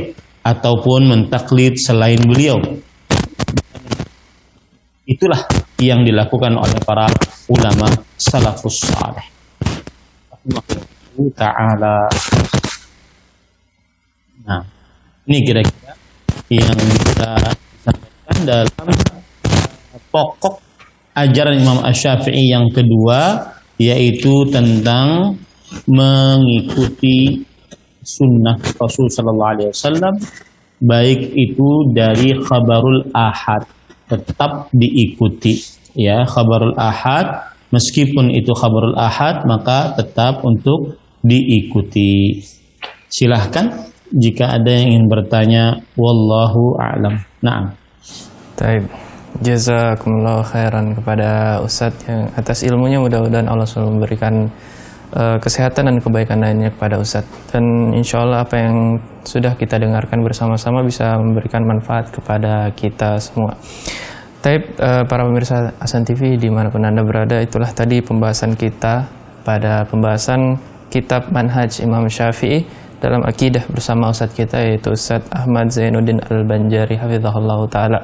ataupun mentaklid selain beliau. Itulah yang dilakukan oleh para ulama salafus saleh rahimahullah taala. Nah, ini kira-kira yang kita sampaikan dalam pokok ajaran Imam Asy-Syafi'i yang kedua, yaitu tentang mengikuti sunnah Rasul sallallahu alaihi wasallam, baik itu dari khabarul ahad tetap diikuti, ya, khabarul ahad, meskipun itu khabarul ahad maka tetap untuk diikuti. Silahkan jika ada yang ingin bertanya, wallahu a'lam. Naam. Taib. Jazakumullah khairan kepada Ustadz yang atas ilmunya, mudah-mudahan Allah selalu memberikan kesehatan dan kebaikan lainnya kepada Ustadz, dan insya Allah apa yang sudah kita dengarkan bersama-sama bisa memberikan manfaat kepada kita semua. Taib, para pemirsa Hasan TV dimanapun Anda berada, itulah tadi pembahasan kita pada pembahasan kitab Manhaj Imam Syafi'i dalam akidah bersama Ustadz kita, yaitu Ustadz Ahmad Zainuddin Al-Banjari hafizahullah ta'ala.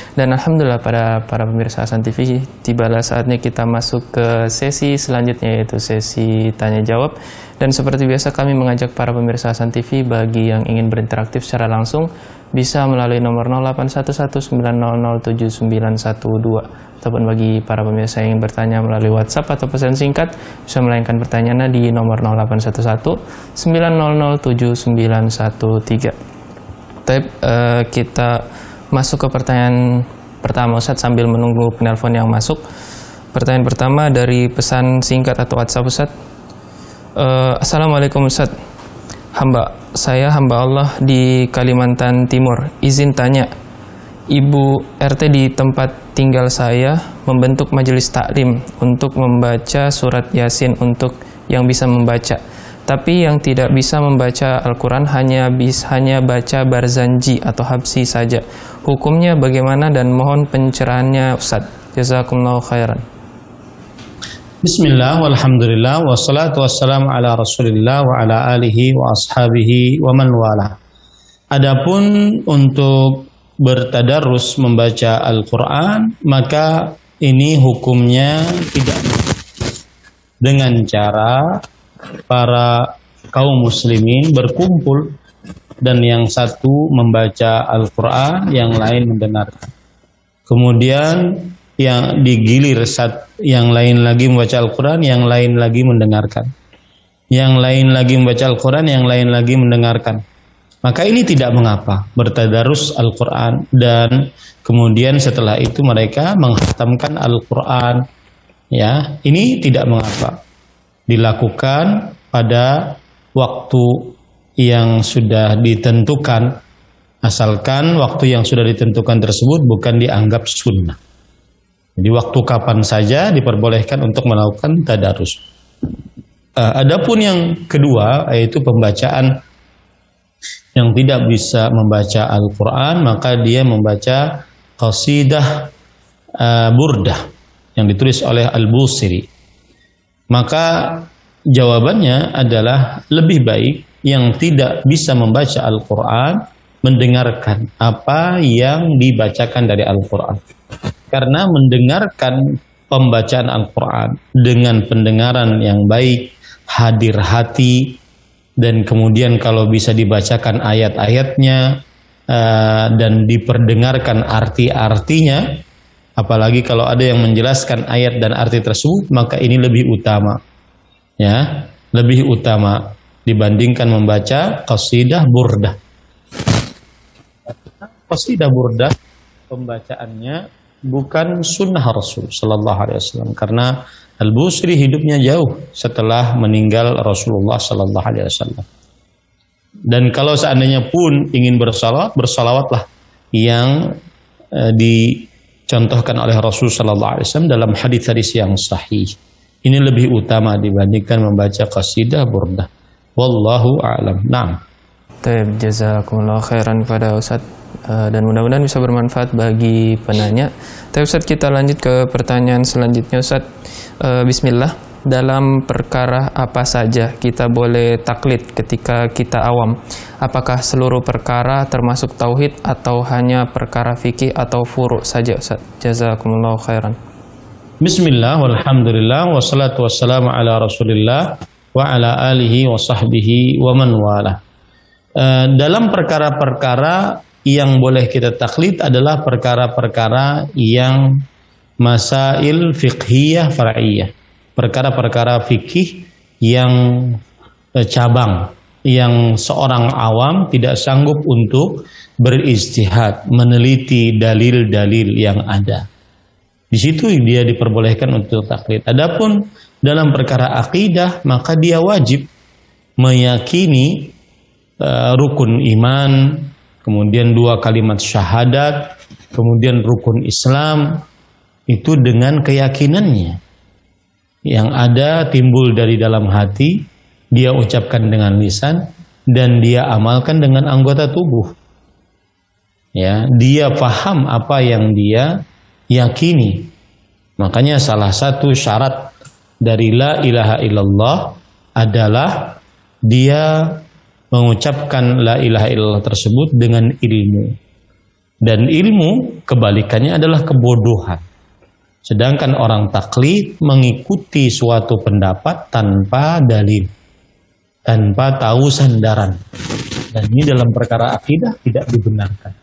Dan alhamdulillah pada para pemirsa Hasan TV, tibalah saatnya kita masuk ke sesi selanjutnya, yaitu sesi tanya jawab. Dan seperti biasa kami mengajak para pemirsa Hasan TV, bagi yang ingin berinteraktif secara langsung bisa melalui nomor 081190079112, ataupun bagi para pemirsa yang ingin bertanya melalui WhatsApp atau pesan singkat bisa melayangkan pertanyaannya di nomor 081190079113. Tapi kita masuk ke pertanyaan pertama, Ustadz, sambil menunggu penelpon yang masuk. Pertanyaan pertama dari pesan singkat atau WhatsApp, Ustadz. Assalamualaikum Ustadz, saya hamba Allah di Kalimantan Timur. Izin tanya, Ibu RT di tempat tinggal saya membentuk majelis taklim untuk membaca surat Yasin untuk yang bisa membaca. Tapi yang tidak bisa membaca Al-Quran hanya baca Barzanji atau Habsi saja. Hukumnya bagaimana dan mohon pencerahannya Ustadz. Jazakumullahu khairan. Bismillah, walhamdulillah, wassalatu wassalamu ala rasulillah wa ala alihi wa ashabihi wa man wala. Adapun untuk bertadarus membaca Al-Quran, maka ini hukumnya tidak dengan cara para kaum muslimin berkumpul dan yang satu membaca Al-Quran, yang lain mendengarkan. Kemudian yang digilir yang lain lagi membaca Al-Quran, yang lain lagi mendengarkan. Yang lain lagi membaca Al-Quran, yang lain lagi mendengarkan. Maka ini tidak mengapa bertadarus Al-Quran, dan kemudian setelah itu mereka menghatamkan Al-Quran. Ya, ini tidak mengapa dilakukan pada waktu yang sudah ditentukan, asalkan waktu yang sudah ditentukan tersebut bukan dianggap sunnah. Jadi waktu kapan saja diperbolehkan untuk melakukan tadarus. Adapun yang kedua, yaitu pembacaan yang tidak bisa membaca Al-Quran, maka dia membaca qasidah burdah yang ditulis oleh Al-Busiri. Maka jawabannya adalah lebih baik yang tidak bisa membaca Al-Quran mendengarkan apa yang dibacakan dari Al-Quran. Karena mendengarkan pembacaan Al-Quran dengan pendengaran yang baik, hadir hati, dan kemudian kalau bisa dibacakan ayat-ayatnya dan diperdengarkan arti-artinya, apalagi kalau ada yang menjelaskan ayat dan arti tersebut, maka ini lebih utama, ya, lebih utama dibandingkan membaca qasidah burdah. Qasidah burdah pembacaannya bukan sunnah Rasul Sallallahu Alaihi Wasallam, karena Al-Busri hidupnya jauh setelah meninggal Rasulullah Sallallahu Alaihi Wasallam. Dan kalau seandainya pun ingin bersalawat, bersalawatlah yang dicontohkan oleh Rasul Sallallahu Alaihi Wasallam dalam hadis-hadis yang sahih. Ini lebih utama dibandingkan membaca qasidah burdah. Wallahu a'lam. Naam. Taib, jazakumullah khairan kepada Ustaz, dan mudah-mudahan bisa bermanfaat bagi penanya. Tapi Ustaz, kita lanjut ke pertanyaan selanjutnya Ustaz. Bismillah, dalam perkara apa saja kita boleh taklid ketika kita awam? Apakah seluruh perkara termasuk tauhid atau hanya perkara fikih atau furu' saja Ustaz? Jazakumullah khairan. Bismillah, walhamdulillah, wassalatu wassalamu ala rasulillah wa ala alihi wa sahbihi wa man wala. Dalam perkara-perkara yang boleh kita taklid adalah perkara-perkara yang masail fiqhiyah far'iyah, perkara-perkara fikih yang cabang, yang seorang awam tidak sanggup untuk beristihad, meneliti dalil-dalil yang ada. Di situ dia diperbolehkan untuk taklid. Adapun dalam perkara akidah, maka dia wajib meyakini rukun iman, kemudian 2 kalimat syahadat, kemudian rukun Islam, itu dengan keyakinannya yang ada timbul dari dalam hati, dia ucapkan dengan lisan, dan dia amalkan dengan anggota tubuh. Ya, dia paham apa yang dia yakini. Makanya salah satu syarat dari la ilaha illallah adalah dia mengucapkan la ilaha illallah tersebut dengan ilmu. Dan ilmu kebalikannya adalah kebodohan. Sedangkan orang taklid mengikuti suatu pendapat tanpa dalil, tanpa tahu sandaran. Dan ini dalam perkara akidah tidak dibenarkan.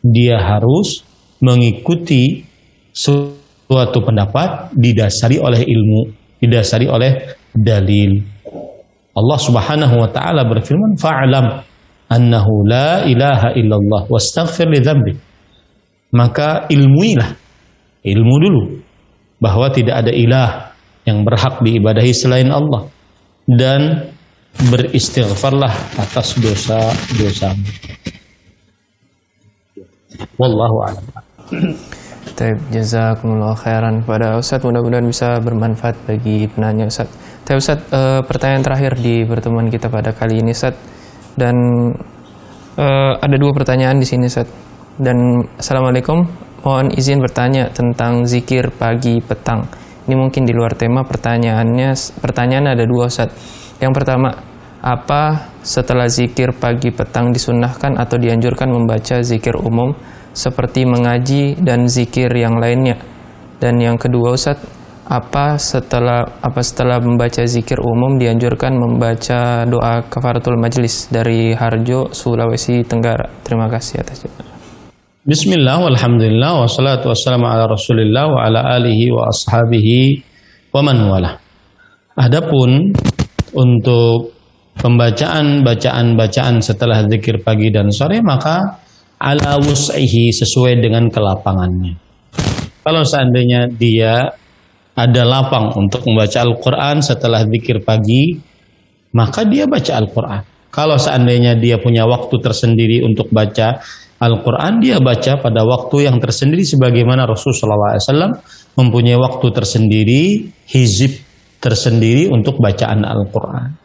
Dia harus mengikuti suatu pendapat didasari oleh ilmu, didasari oleh dalil. Allah Subhanahu wa taala berfirman, fa'lam annahu la ilaha illallah wastaghfir li dzambik. Maka ilmuilah, ilmu dulu bahwa tidak ada ilah yang berhak diibadahi selain Allah, dan beristighfarlah atas dosa-dosamu. Wallahu a'lam. Taib, jazakumullah khairan kepada Ustaz, mudah-mudahan bisa bermanfaat bagi penanya Ustaz. Taib Ustaz, pertanyaan terakhir di pertemuan kita pada kali ini Ustaz, dan ada 2 pertanyaan di sini Ustaz. Dan Assalamualaikum, mohon izin bertanya tentang zikir pagi petang. Ini mungkin di luar tema, pertanyaan ada dua, Ustaz. Yang pertama, apa setelah zikir pagi petang disunahkan atau dianjurkan membaca zikir umum seperti mengaji dan zikir yang lainnya? Dan yang kedua, Ustaz, apa setelah membaca zikir umum dianjurkan membaca doa kafaratul majlis? Dari Harjo, Sulawesi Tenggara. Terima kasih atas jawabannya. Bismillah, walhamdulillah, wassalatu wassalamu ala rasulillah wa ala alihi wa ashabihi wa man wala. Adapun untuk bacaan setelah zikir pagi dan sore, maka ala wus'ihi, sesuai dengan kelapangannya. Kalau seandainya dia ada lapang untuk membaca Al-Quran setelah zikir pagi, maka dia baca Al-Quran. Kalau seandainya dia punya waktu tersendiri untuk baca Al-Quran, dia baca pada waktu yang tersendiri, sebagaimana Rasulullah SAW mempunyai waktu tersendiri, hizib tersendiri untuk bacaan Al-Quran.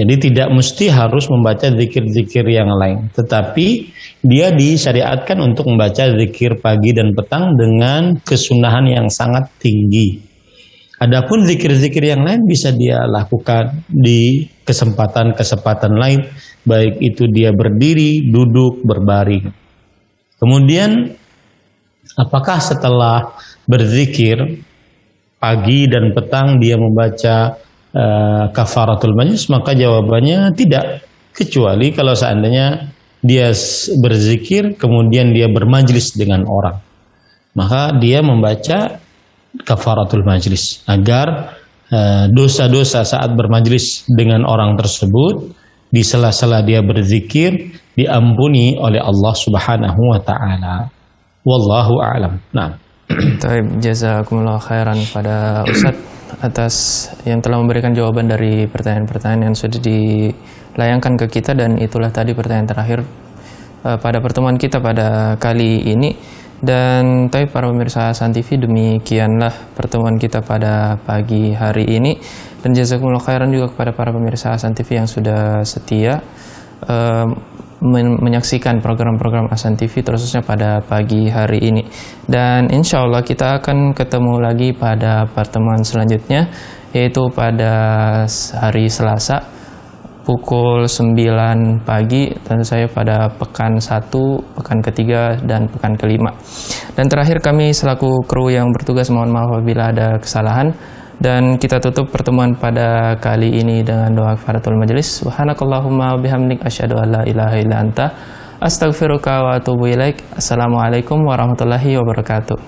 Jadi tidak mesti harus membaca zikir-zikir yang lain, tetapi dia disyariatkan untuk membaca zikir pagi dan petang dengan kesunahan yang sangat tinggi. Adapun zikir-zikir yang lain bisa dia lakukan di kesempatan-kesempatan lain, baik itu dia berdiri, duduk, berbaring. Kemudian, apakah setelah berzikir pagi dan petang dia membaca kafaratul majlis? Maka jawabannya tidak, kecuali kalau seandainya dia berzikir kemudian dia bermajlis dengan orang, maka dia membaca kafaratul majlis agar dosa-dosa saat bermajlis dengan orang tersebut di sela-sela dia berzikir diampuni oleh Allah Subhanahu wa taala. Wallahu a'lam. Nah, Taib, jazakumullah khairan pada Ustaz atas yang telah memberikan jawaban dari pertanyaan-pertanyaan yang sudah dilayangkan ke kita, dan itulah tadi pertanyaan terakhir pada pertemuan kita pada kali ini. Dan Taib, para pemirsa Hasan TV, demikianlah pertemuan kita pada pagi hari ini, dan jazakumullah khairan juga kepada para pemirsa Hasan TV yang sudah setia menyaksikan program-program Hasan TV terusnya pada pagi hari ini. Dan insya Allah kita akan ketemu lagi pada pertemuan selanjutnya, yaitu pada hari Selasa pukul 9 pagi, tentu saya pada pekan 1, pekan ketiga, dan pekan kelima. Dan terakhir, kami selaku kru yang bertugas mohon maaf apabila ada kesalahan. Dan kita tutup pertemuan pada kali ini dengan doa kafaratul majlis. Subhanakallahumma bihamdik asyhadu an la ilaha illa anta astaghfiruka wa atubu ilaik. Assalamualaikum warahmatullahi wabarakatuh.